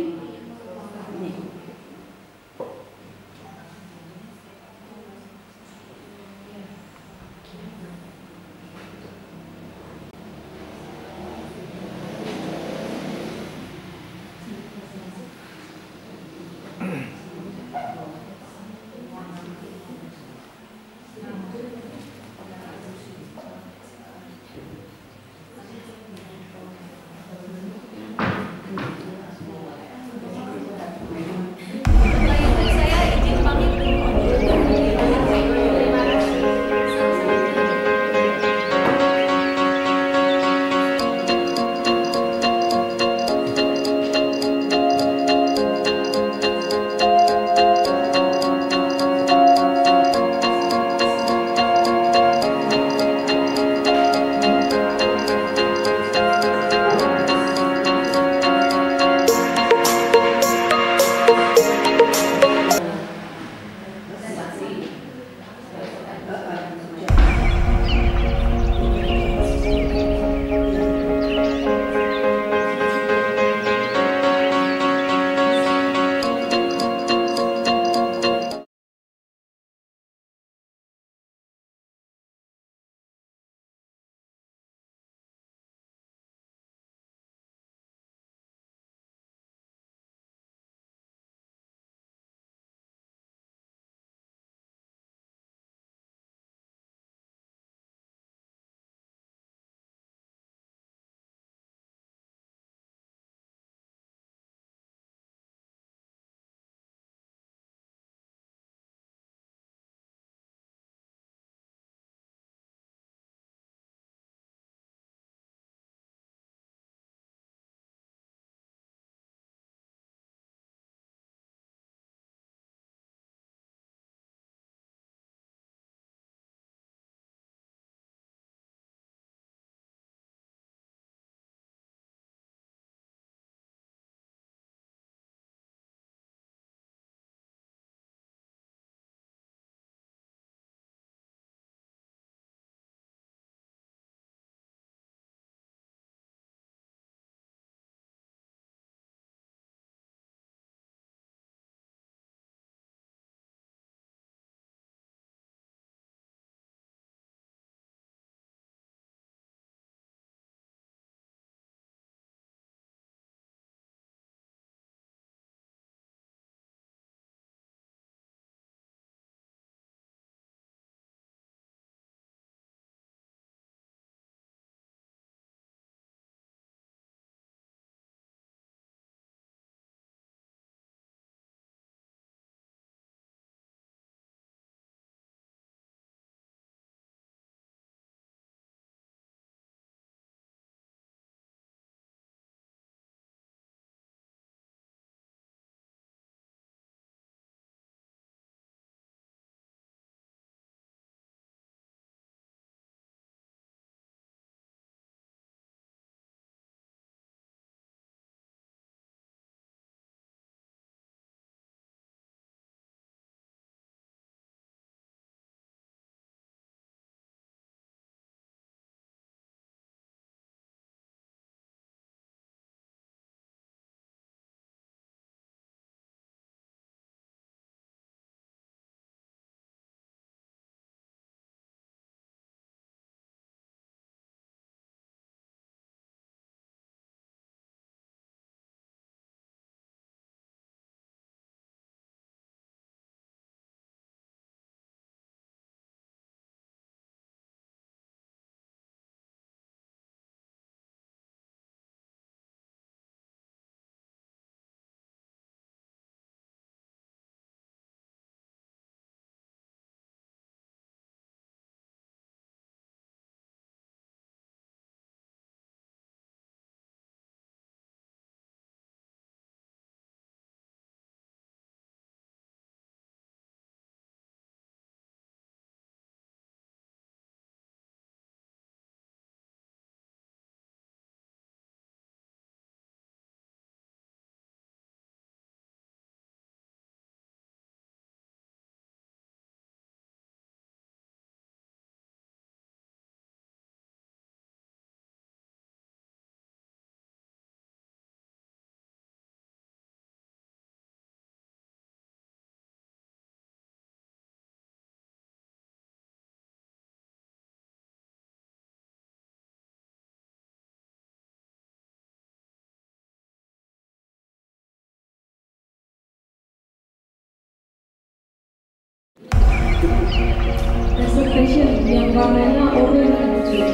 Presentation yang warnanya orange.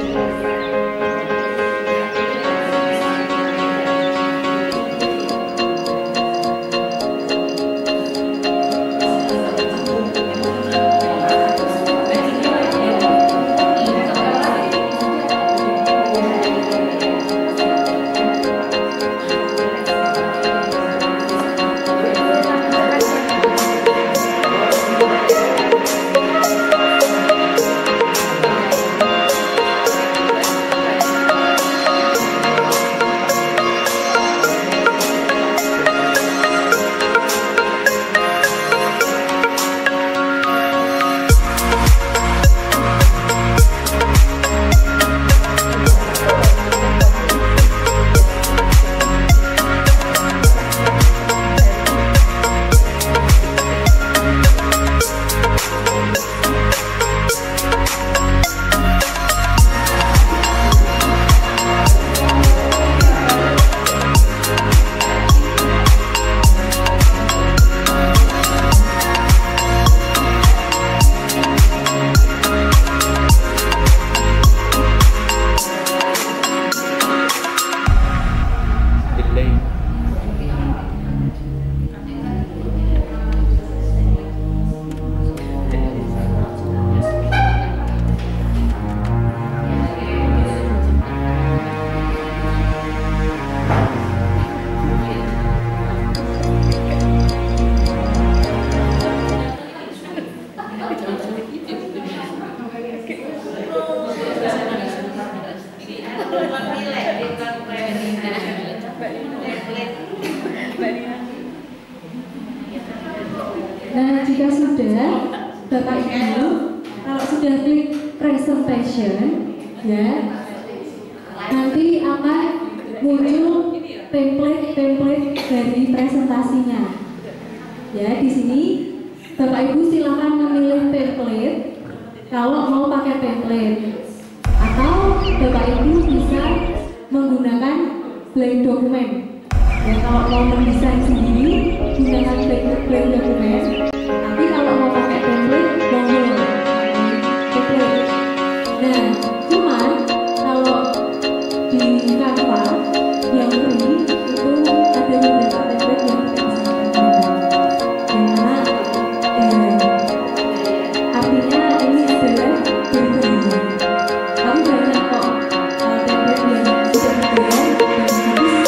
Nah, jika sudah, Bapak Ibu, kalau sudah klik presentation, ya, nanti akan muncul template dari presentasinya. Ya, di sini Bapak Ibu silakan memilih template kalau mau pakai template, atau Bapak Ibu bisa menggunakan blank document. Ya, kalau mau mendesain sendiri gunakan blank document. Tapi kalau mau pakai template, monggo template. Nah, cuman kalau di Canva yang free itu ada beberapa template yang tidak bisa digunakan. Karena artinya ini adalah berbeda. Tapi banyak kok template yang sudah dibayar dan gratis.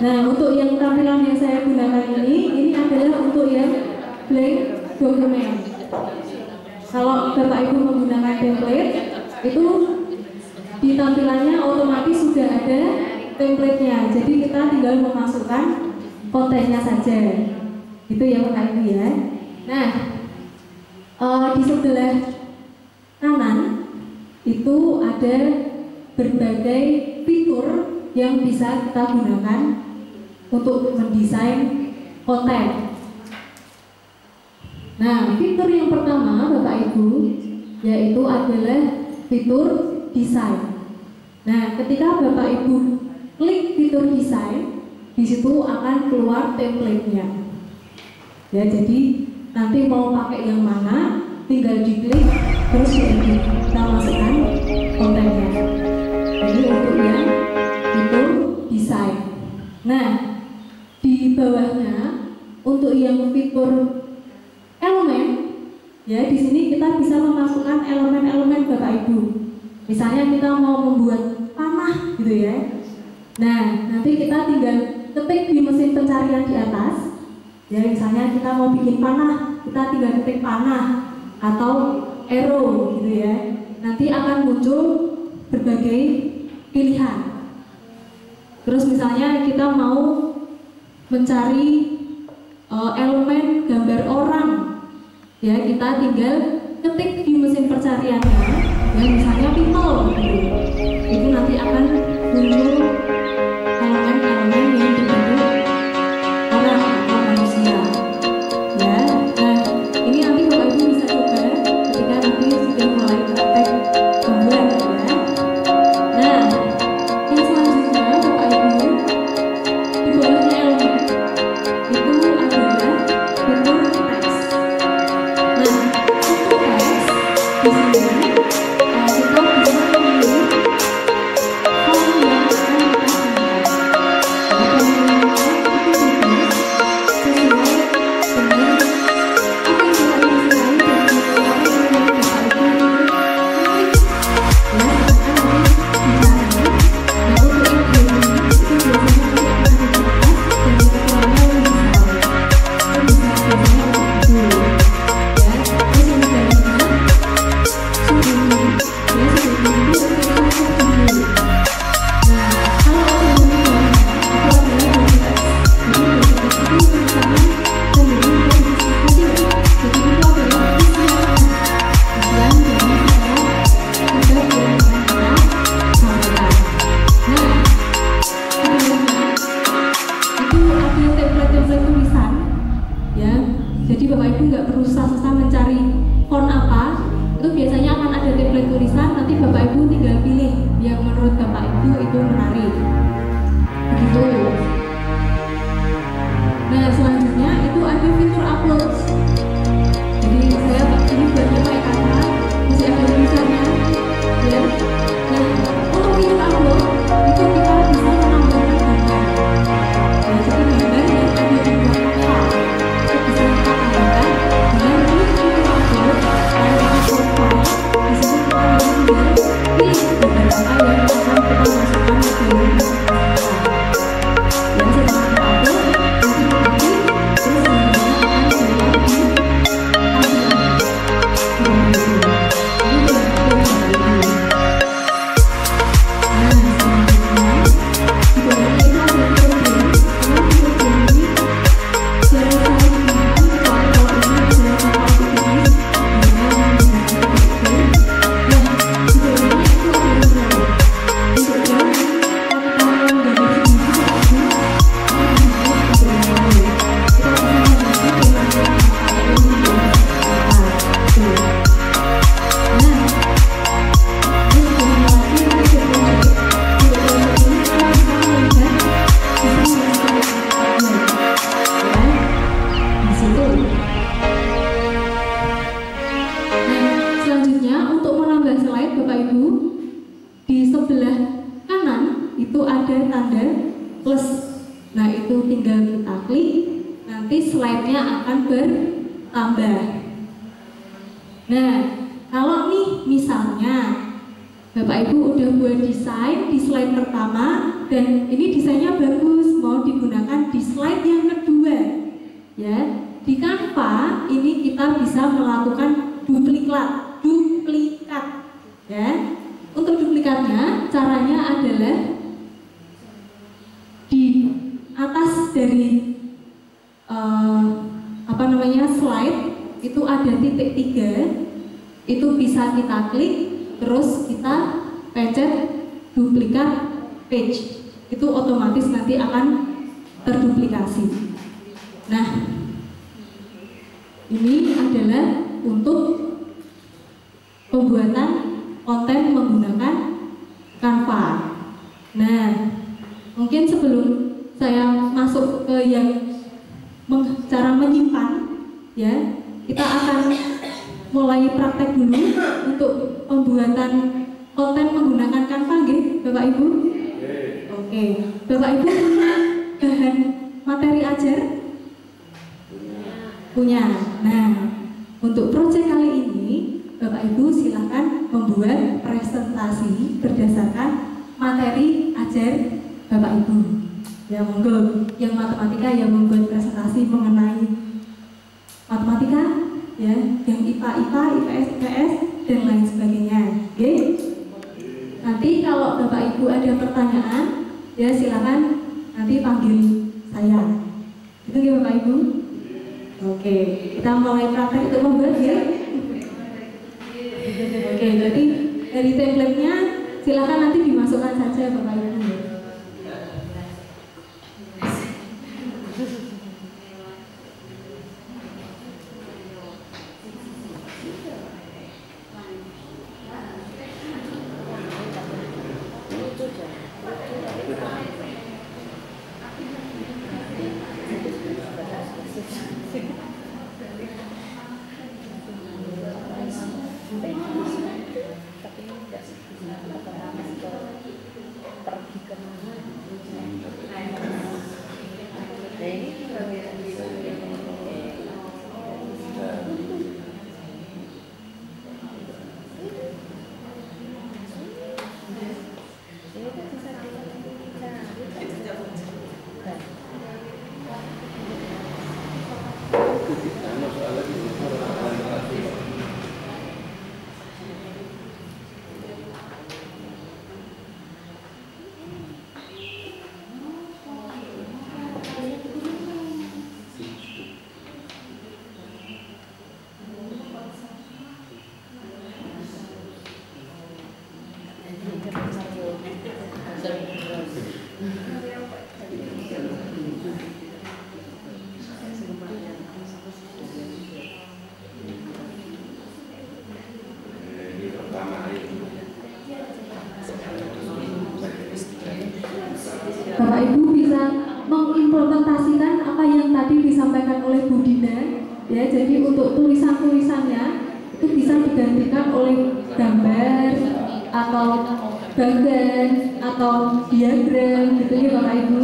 Nah, untuk yang tampilan yang saya gunakan ini adalah untuk yang blank document. Kalau Bapak Ibu menggunakan template, itu di tampilannya otomatis sudah ada template-nya. Jadi kita tinggal memasukkan kontennya saja. Itu ya Bapak Ibu ya. Nah, di sebelah kanan itu ada berbagai fitur yang bisa kita gunakan untuk mendesain konten. Nah, fitur yang pertama Bapak Ibu yaitu adalah fitur desain. Nah, ketika Bapak Ibu klik fitur desain, di situ akan keluar template-nya. Ya, jadi nanti mau pakai yang mana, tinggal diklik terus diedit, kita masukkan kontennya. Jadi untuk yang fitur desain. Nah, di bawahnya untuk yang fitur elemen, ya di sini kita bisa memasukkan elemen-elemen Bapak Ibu. Misalnya kita mau membuat panah gitu ya. Nah, nanti kita tinggal ketik di mesin pencarian di atas. Ya, misalnya kita mau bikin panah, kita tinggal ketik panah atau arrow gitu ya. Nanti akan muncul berbagai pilihan. Terus misalnya kita mau mencari elemen gambar orang, ya kita tinggal ketik di mesin pencariannya, ya misalnya people gitu. Itu nanti akan muncul elemen-elemen yang berbentuk orang atau manusia. Ya, nah ini nanti Bapak Ibu bisa coba ketika nanti sudah mulai praktek gambar ya. Nah, yang selanjutnya Bapak Ibu di bawahnya elemen itu adalah fitur teks. Nah, untuk teks di sini kita bisa memilih font yang akan kita gunakan. Jadi Bapak Ibu nggak perlu susah-susah mencari font apa, itu biasanya akan ada template tulisan, nanti Bapak Ibu tinggal pilih yang menurut Bapak Ibu itu menarik. Begitu. Nah, selanjutnya itu ada fitur upload. Jadi saya ini buatnya pakai kata, masih ada tulisannya, ya. Nah, untuk fitur upload itu kita bisa menambahkan gambar. Nah, jadi gambar yang ada di belakang itu bisa kita tambahkan dengan klik fitur upload. Kalau kita upload file, di situ kita tinggal pilih gambar apa yang akan kita masukkan ke dalam yang setelah kita upload, nanti kita klik, terus gambarnya akan keluar di plus. Nah, itu tinggal kita klik, nanti slide-nya akan bertambah. Nah, kalau nih misalnya Bapak Ibu udah buat desain di slide pertama dan ini desainnya bagus, mau digunakan di slide yang kedua. Ya, di Canva ini kita bisa melakukan duplikat. Ya, untuk duplikatnya caranya adalah di atas dari slide itu ada titik 3, itu bisa kita klik, terus kita pencet duplikat page, itu otomatis nanti akan terduplikasi. Nah, ini adalah untuk pembuatan konten menggunakan Canva. Nah, mungkin sebelum saya masuk ke yang cara menyimpan, ya, kita akan mulai praktek dulu untuk pembuatan konten menggunakan Canva, nggih, Bapak Ibu? Oke, Bapak Ibu punya bahan materi ajar? Punya. Nah, untuk proyek kali ini Bapak Ibu silakan membuat presentasi berdasarkan materi ajar Bapak Ibu. Ya, monggo. Yang matematika yang membuat presentasi mengenai matematika, ya, yang IPA, IPS, IPS dan lain sebagainya. Oke? Nanti kalau Bapak Ibu ada pertanyaan, ya silakan nanti panggil saya. Itu ya Bapak Ibu. Oke, kita mulai praktek untuk membuat, ya. Oke, jadi dari template-nya silakan nanti dimasukkan saja Bapak Ibu. Bapak Ibu bisa mengimplementasikan apa yang tadi disampaikan oleh Bu Dina, ya. Jadi untuk tulisan-tulisannya itu bisa digantikan oleh gambar atau bagan atau diagram, gitu ya Bapak Ibu.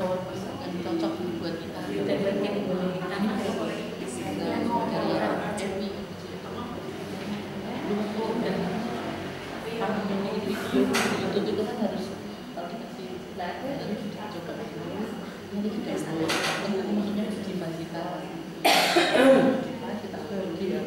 cocok buat kita dan mungkin boleh kita karya Emi dan pandemi ini YouTube itu kan harus kalau dikasih like terus coba nanti juga salah maksudnya dibagikan kita bagi ya.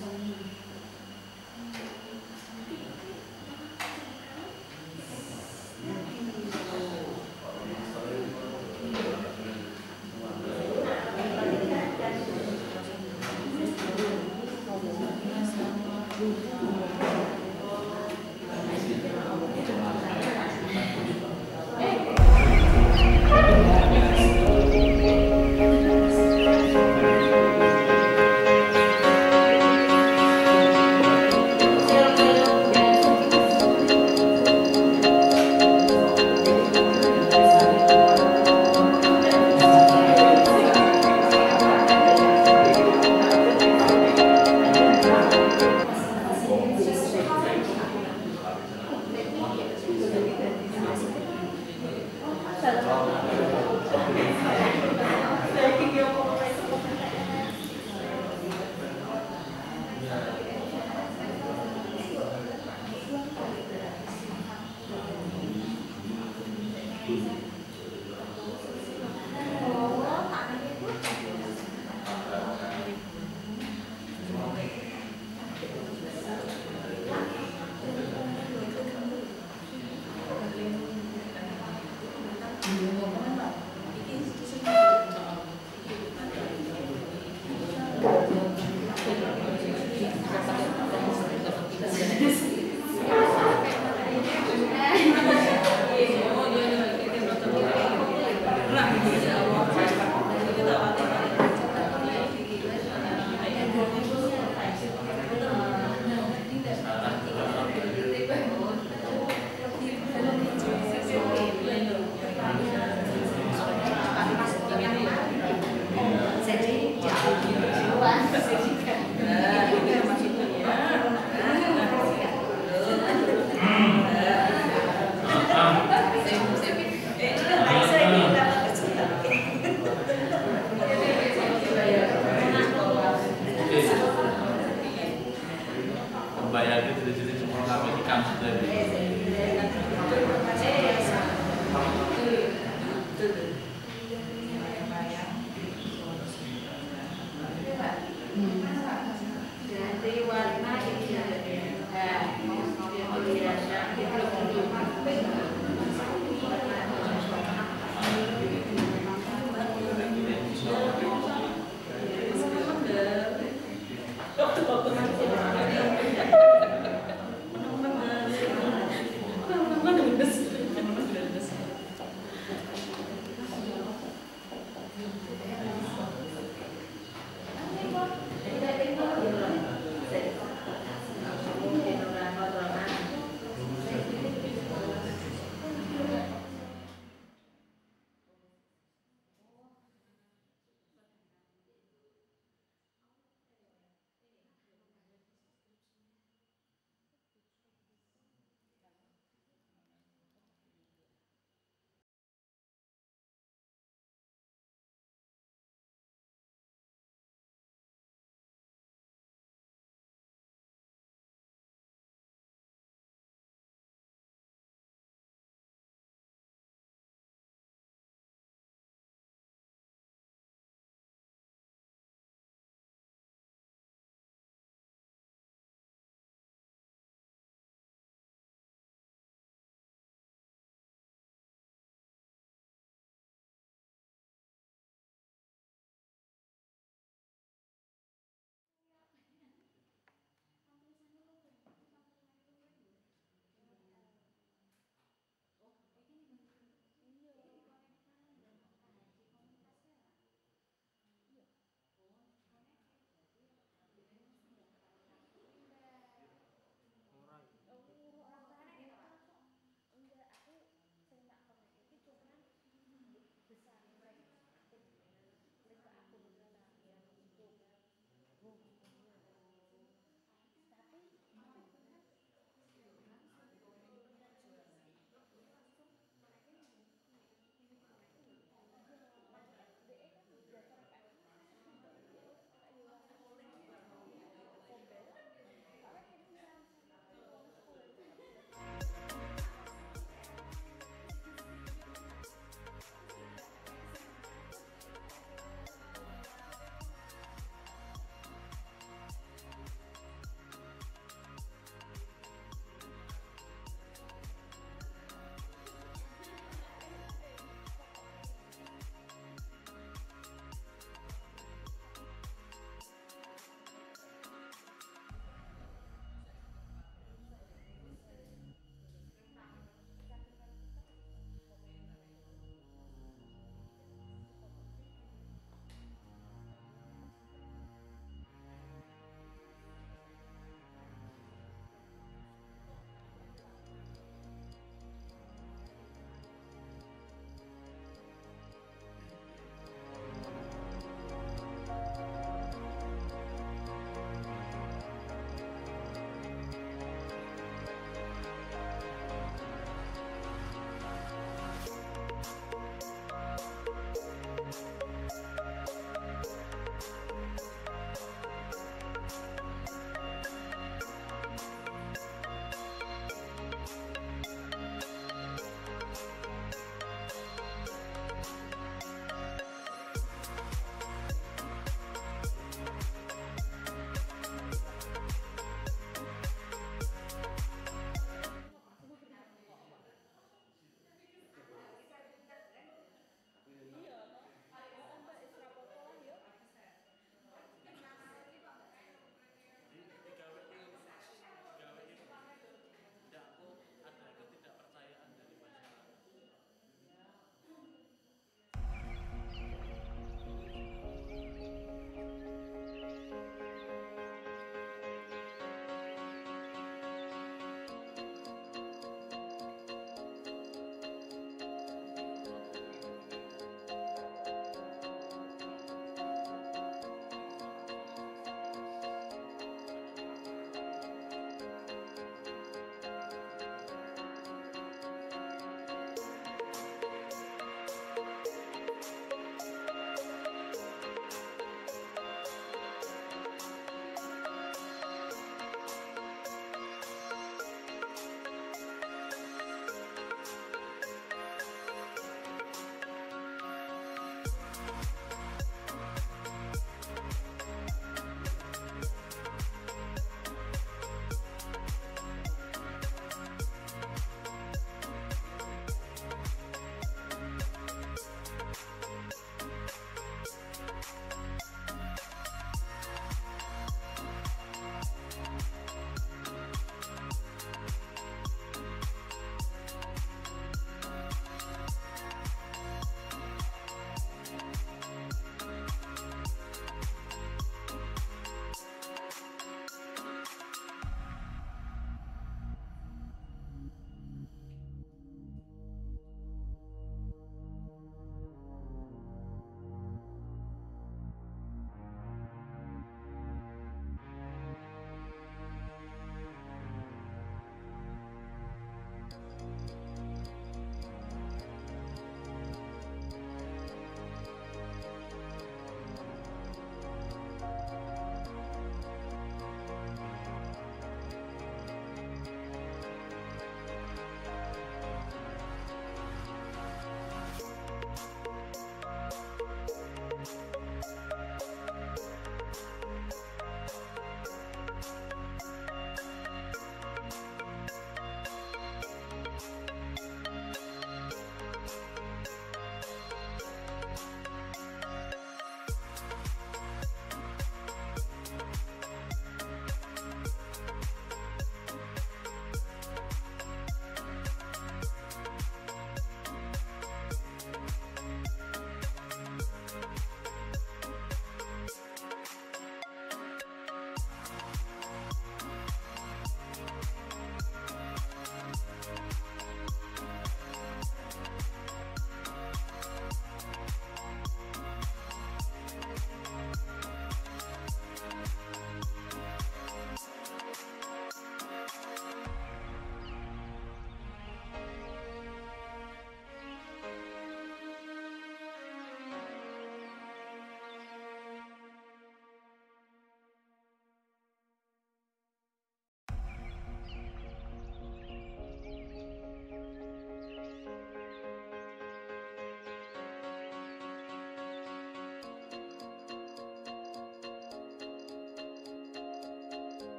Thank you.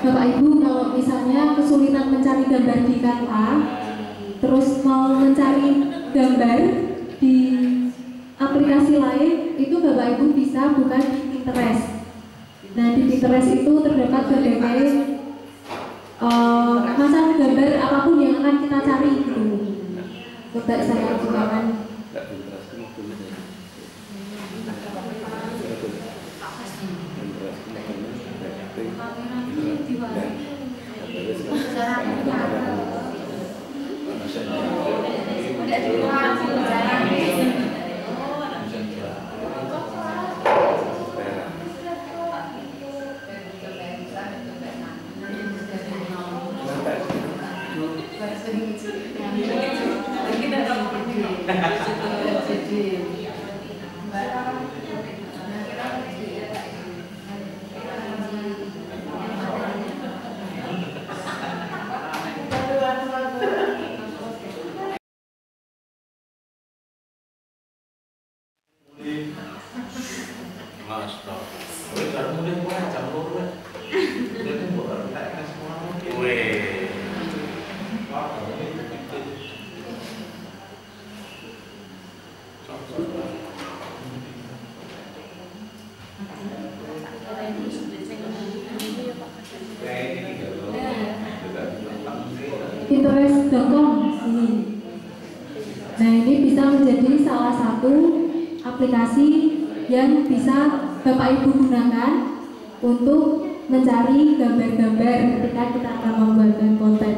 Bapak Ibu, kalau misalnya kesulitan mencari gambar di Canva, terus mau mencari gambar di aplikasi lain, itu Bapak Ibu bisa buka di Pinterest. Nah, di Pinterest itu terdapat berbagai macam gambar apapun yang akan kita cari gitu. Coba saya gunakan. Pinterest.com ini. Nah, ini bisa menjadi salah satu aplikasi yang bisa Bapak Ibu gunakan untuk mencari gambar-gambar ketika kita akan membuat konten.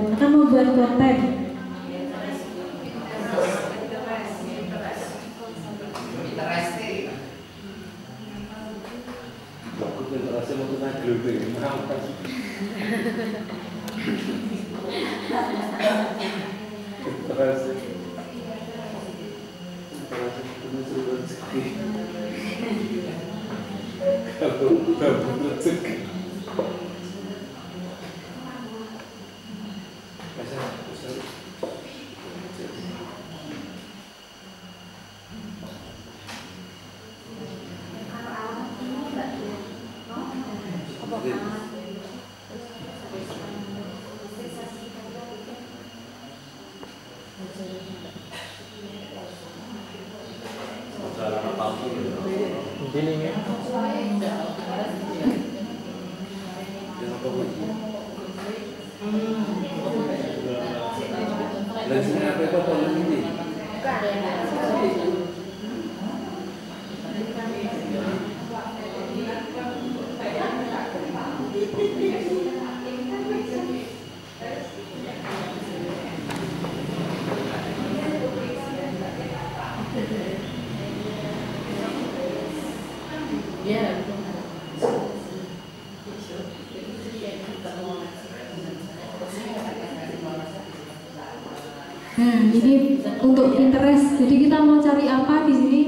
Nah, ini untuk Pinterest. Jadi kita mau cari apa di sini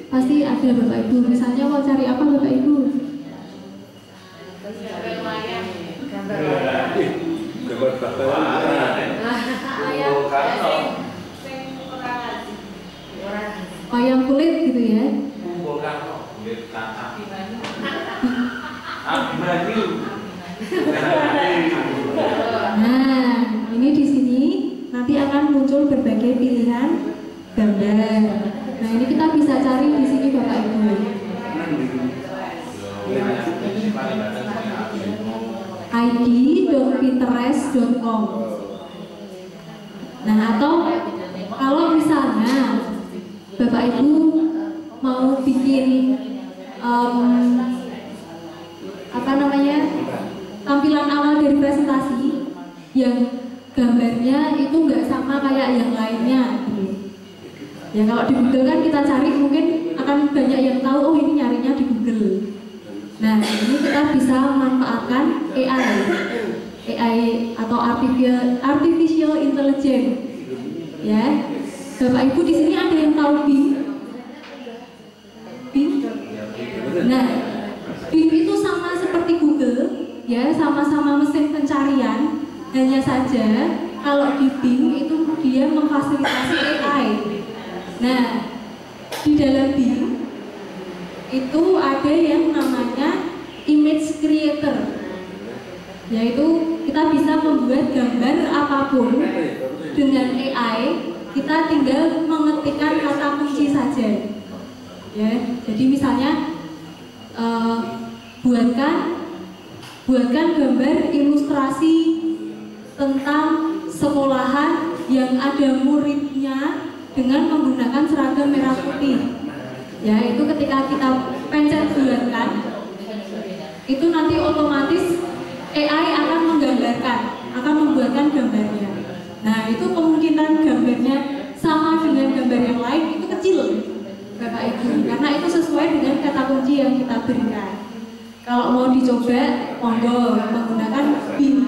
pasti ada Bapak Ibu. Misalnya mau cari apa Bapak Ibu? Wayang kulit gitu ya. Nah, ini di sini nanti akan muncul berbagai pilihan gambar. Nah, ini kita bisa cari di sini Bapak Ibu. id.pinterest.com. Nah, atau kalau misalnya Bapak Ibu mau bikin tampilan awal dari presentasi yang gambarnya itu nggak sama kayak yang lainnya gitu. Ya kalau di Google kan kita cari mungkin akan banyak yang tahu, oh ini nyarinya di Google. Nah, ini kita bisa manfaatkan AI atau artificial intelligence. Ya, Bapak Ibu di sini ada yang tahu Bing? Nah, Bing itu sama seperti Google, ya, sama-sama mesin pencarian. Hanya saja kalau di Bing itu dia memfasilitasi AI. Nah, di dalam Bing itu ada yang namanya image creator, yaitu kita bisa membuat gambar apapun dengan AI. Kita tinggal mengetikkan kata kunci saja, ya. Jadi misalnya buatkan gambar ilustrasi tentang sekolahan yang ada muridnya dengan menggunakan seragam merah putih. Ya, itu ketika kita pencet buatkan, itu nanti otomatis AI akan menggambarkan, akan membuatkan gambarnya. Nah, itu kemungkinan gambarnya sama dengan gambar yang lain itu kecil, Bapak Ibu, karena itu sesuai dengan kata kunci yang kita berikan. Kalau mau dicoba, monggo menggunakan Bing.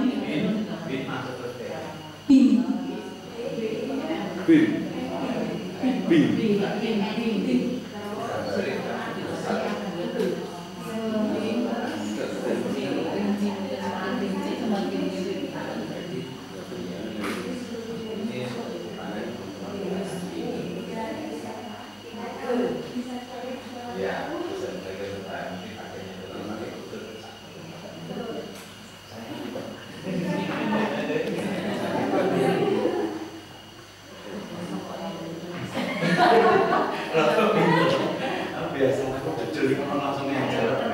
Biasanya aku jujur langsung ngajar.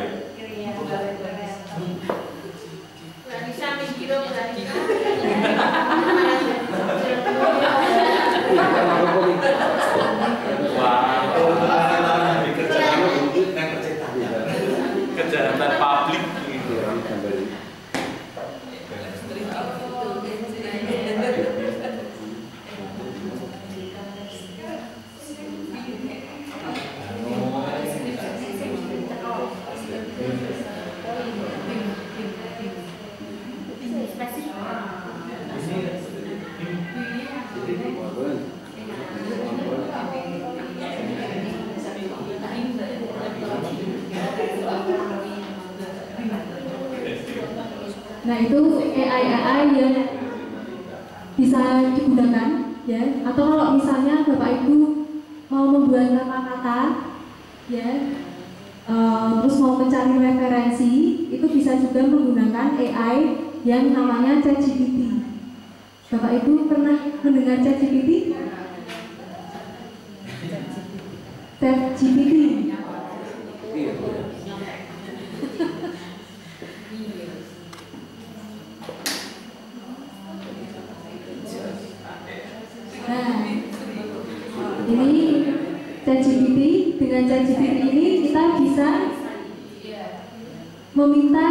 Kejahatan publik gitu. Nah, itu AI yang bisa digunakan, ya. Atau kalau misalnya Bapak Ibu mau membuat kata-kata, ya, terus mau mencari referensi, itu bisa juga menggunakan AI yang namanya ChatGPT. Bapak Ibu pernah mendengar ChatGPT? ChatGPT. Ini ChatGPT, dengan ChatGPT ini kita bisa meminta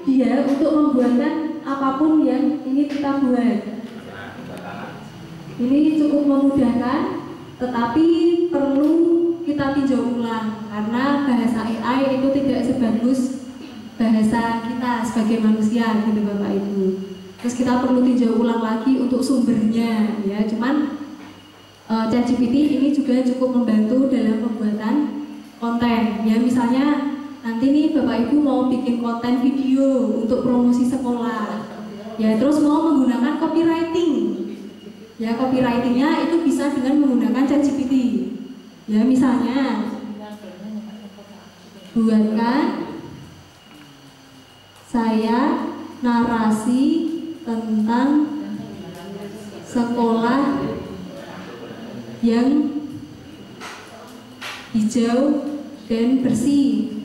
dia untuk membuatkan apapun yang ingin kita buat. Ini cukup memudahkan, tetapi perlu kita tinjau ulang karena bahasa AI itu tidak sebagus bahasa kita sebagai manusia, gitu Bapak Ibu. Terus kita perlu tinjau ulang lagi untuk sumbernya, ya. Cuman ChatGPT ini juga cukup membantu dalam pembuatan konten. Ya, misalnya nanti nih Bapak Ibu mau bikin konten video untuk promosi sekolah, ya, terus mau menggunakan copywriting. Ya, copywritingnya itu bisa dengan menggunakan ChatGPT. Ya, misalnya buatkan saya narasi tentang sekolah yang hijau dan bersih.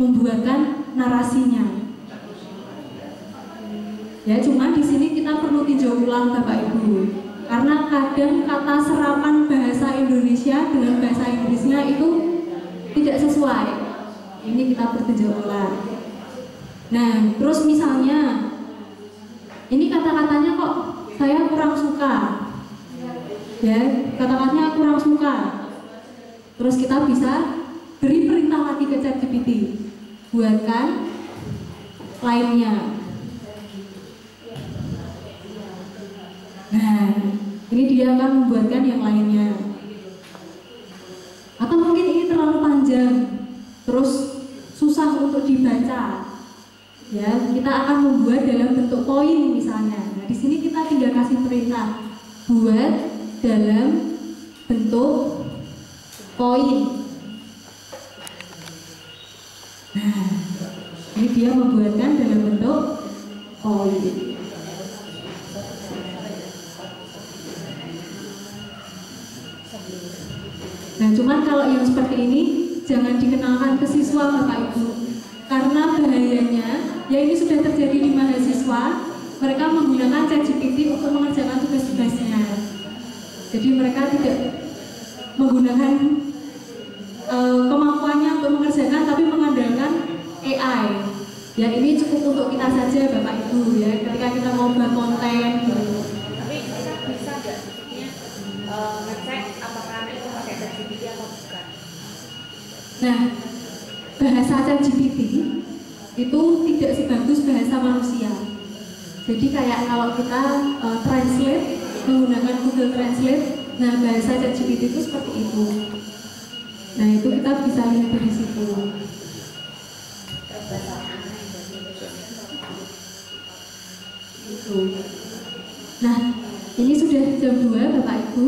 membuatkan narasinya. Ya, cuma di sini kita perlu tinjau ulang Bapak Ibu, karena kadang kata serapan bahasa Indonesia dengan bahasa Inggrisnya itu tidak sesuai. Ini kita bertinjau ulang. Nah, terus misalnya ini kata-katanya kok saya kurang suka, ya, kata-katanya kurang suka. Terus kita bisa beri perintah lagi ke ChatGPT, buatkan lainnya. Nah, ini dia akan membuatkan yang lainnya. Atau mungkin ini terlalu panjang, terus susah untuk dibaca. Ya, kita akan membuat dalam bentuk poin misalnya. Nah, di sini kita tinggal kasih perintah, buat dalam bentuk poin. Nah, ini dia membuatkan dalam bentuk poin. Nah, cuman kalau yang seperti ini jangan dikenalkan ke siswa Bapak Ibu, karena bahayanya, ya ini sudah terjadi di mahasiswa, mereka menggunakan ChatGPT untuk mengerjakan tugas-tugasnya. Jadi mereka tidak menggunakan kemampuannya untuk mengerjakan, tapi mengandalkan AI. Ya ini cukup untuk kita saja Bapak Ibu, ya ketika kita mau buat konten gitu. Tapi kita bisa nggak ngecek apakah itu pakai ChatGPT atau bukan? Nah, bahasa ChatGPT itu tidak sebagus bahasa manusia. Jadi kayak kalau kita translate menggunakan Google Translate, nah bahasa ChatGPT itu seperti itu. Nah itu kita bisa lihat dari situ. Gitu. Nah ini sudah jam 2 Bapak Ibu.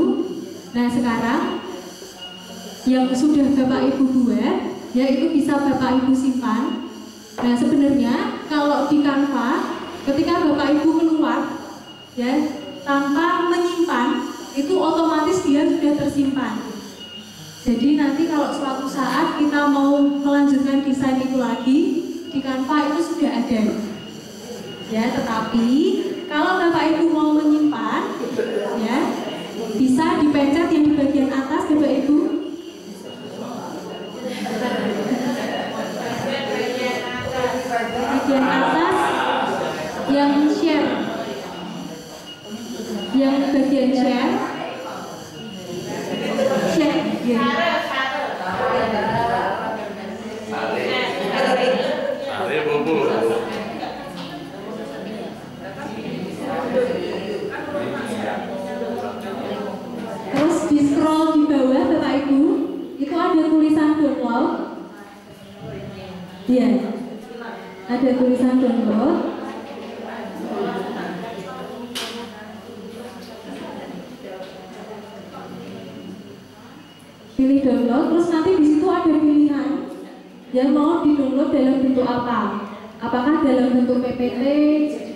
Nah sekarang yang sudah Bapak Ibu buat, ya itu bisa Bapak Ibu simpan. Nah sebenarnya kalau di Canva, ketika Bapak Ibu keluar, ya tanpa menyimpan, itu otomatis dia sudah tersimpan. Jadi nanti kalau suatu saat kita mau melanjutkan desain itu lagi, di Canva itu sudah ada. Ya, tetapi kalau Bapak Ibu mau menyimpan, ya bisa dipencet yang di bagian atas Bapak Ibu. Bagian atas yang share, yang bagian share, ya. Terus di scroll di bawah Bapak Ibu, itu ada tulisan download. Iya, ada tulisan download. Pilih download, terus nanti di situ ada pilihan yang mau di-download dalam bentuk apa? Apakah dalam bentuk PPT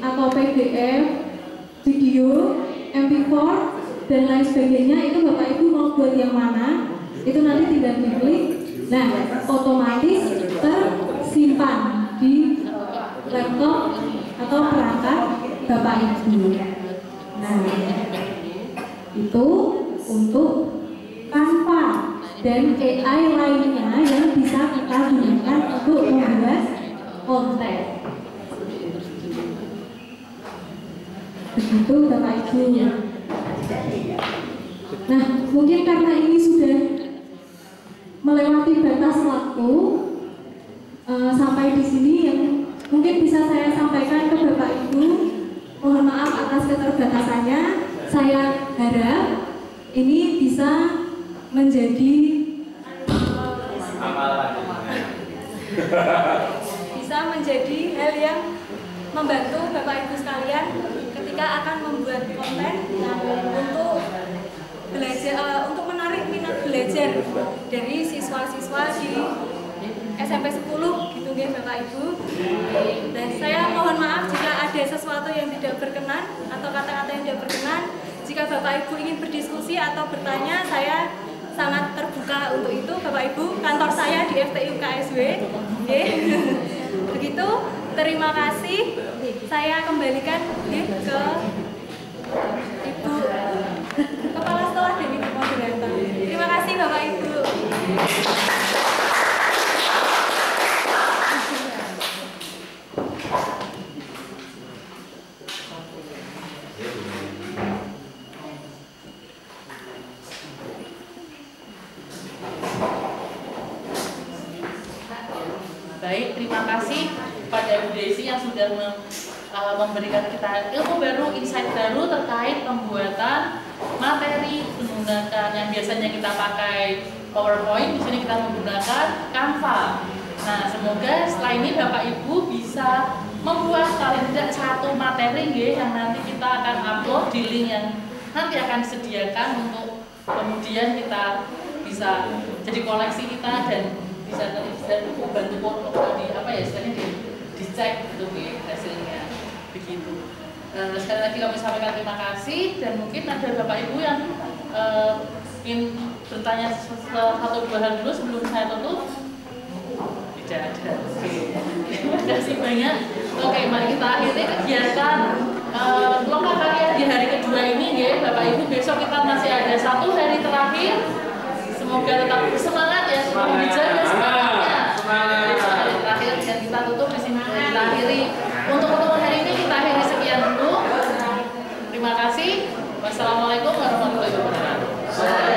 atau PDF, video, MP4 dan lain sebagainya. Itu Bapak Ibu mau buat yang mana? Itu nanti tinggal diklik. Nah, otomatis tersimpan di laptop atau perangkat Bapak Ibu. Nah, itu untuk Canva dan AI lainnya yang bisa kita gunakan untuk membuat konten. Begitu Bapak Ibu. Nah, mungkin karena ini sudah melewati batas waktu, sampai di sini yang mungkin bisa saya sampaikan ke Bapak Ibu. Mohon maaf atas keterbatasannya. Saya harap ini bisa menjadi hal yang membantu Bapak Ibu sekalian ketika akan membuat konten untuk belajar, untuk menarik minat belajar dari siswa-siswa di SMP 10 gitu ya Bapak Ibu. Dan saya mohon maaf jika ada sesuatu yang tidak berkenan atau kata-kata yang tidak berkenan. Jika Bapak Ibu ingin berdiskusi atau bertanya, saya sangat terbuka untuk itu Bapak Ibu. Kantor saya di FTI UKSW. Oke. Begitu, terima kasih. Saya kembalikan ke Ibu Kepala Sekolah dan Ibu Moderator. Terima kasih Bapak Ibu. Baik, terima kasih kepada Bu Desi yang sudah memberikan kita ilmu baru, insight baru terkait pembuatan materi menggunakan yang biasanya kita pakai PowerPoint, di sini kita menggunakan Canva. Nah, semoga setelah ini Bapak Ibu bisa membuat paling tidak satu materi yang nanti kita akan upload di link yang nanti akan disediakan untuk kemudian kita bisa jadi koleksi kita dan bisa bantu di apa ya istilahnya dicek gitu hasilnya begitu. Sekali lagi kami sampaikan terima kasih dan mungkin ada Bapak Ibu yang ingin bertanya satu dua hal dulu sebelum saya tutup. Tidak ada. Oke. Terima kasih banyak. Oke, mari kita akhiri kegiatan kelompok karya di hari kedua ini ya Bapak Ibu. Besok kita masih ada 1 hari terakhir. Semoga tetap bersemangat ya, semoga dijaga semangatnya. Hari terakhir dan kita tutup di sini. Kita akhiri untuk pertemuan hari ini kita akhiri sekian dulu. Terima kasih. Wassalamualaikum warahmatullahi wabarakatuh.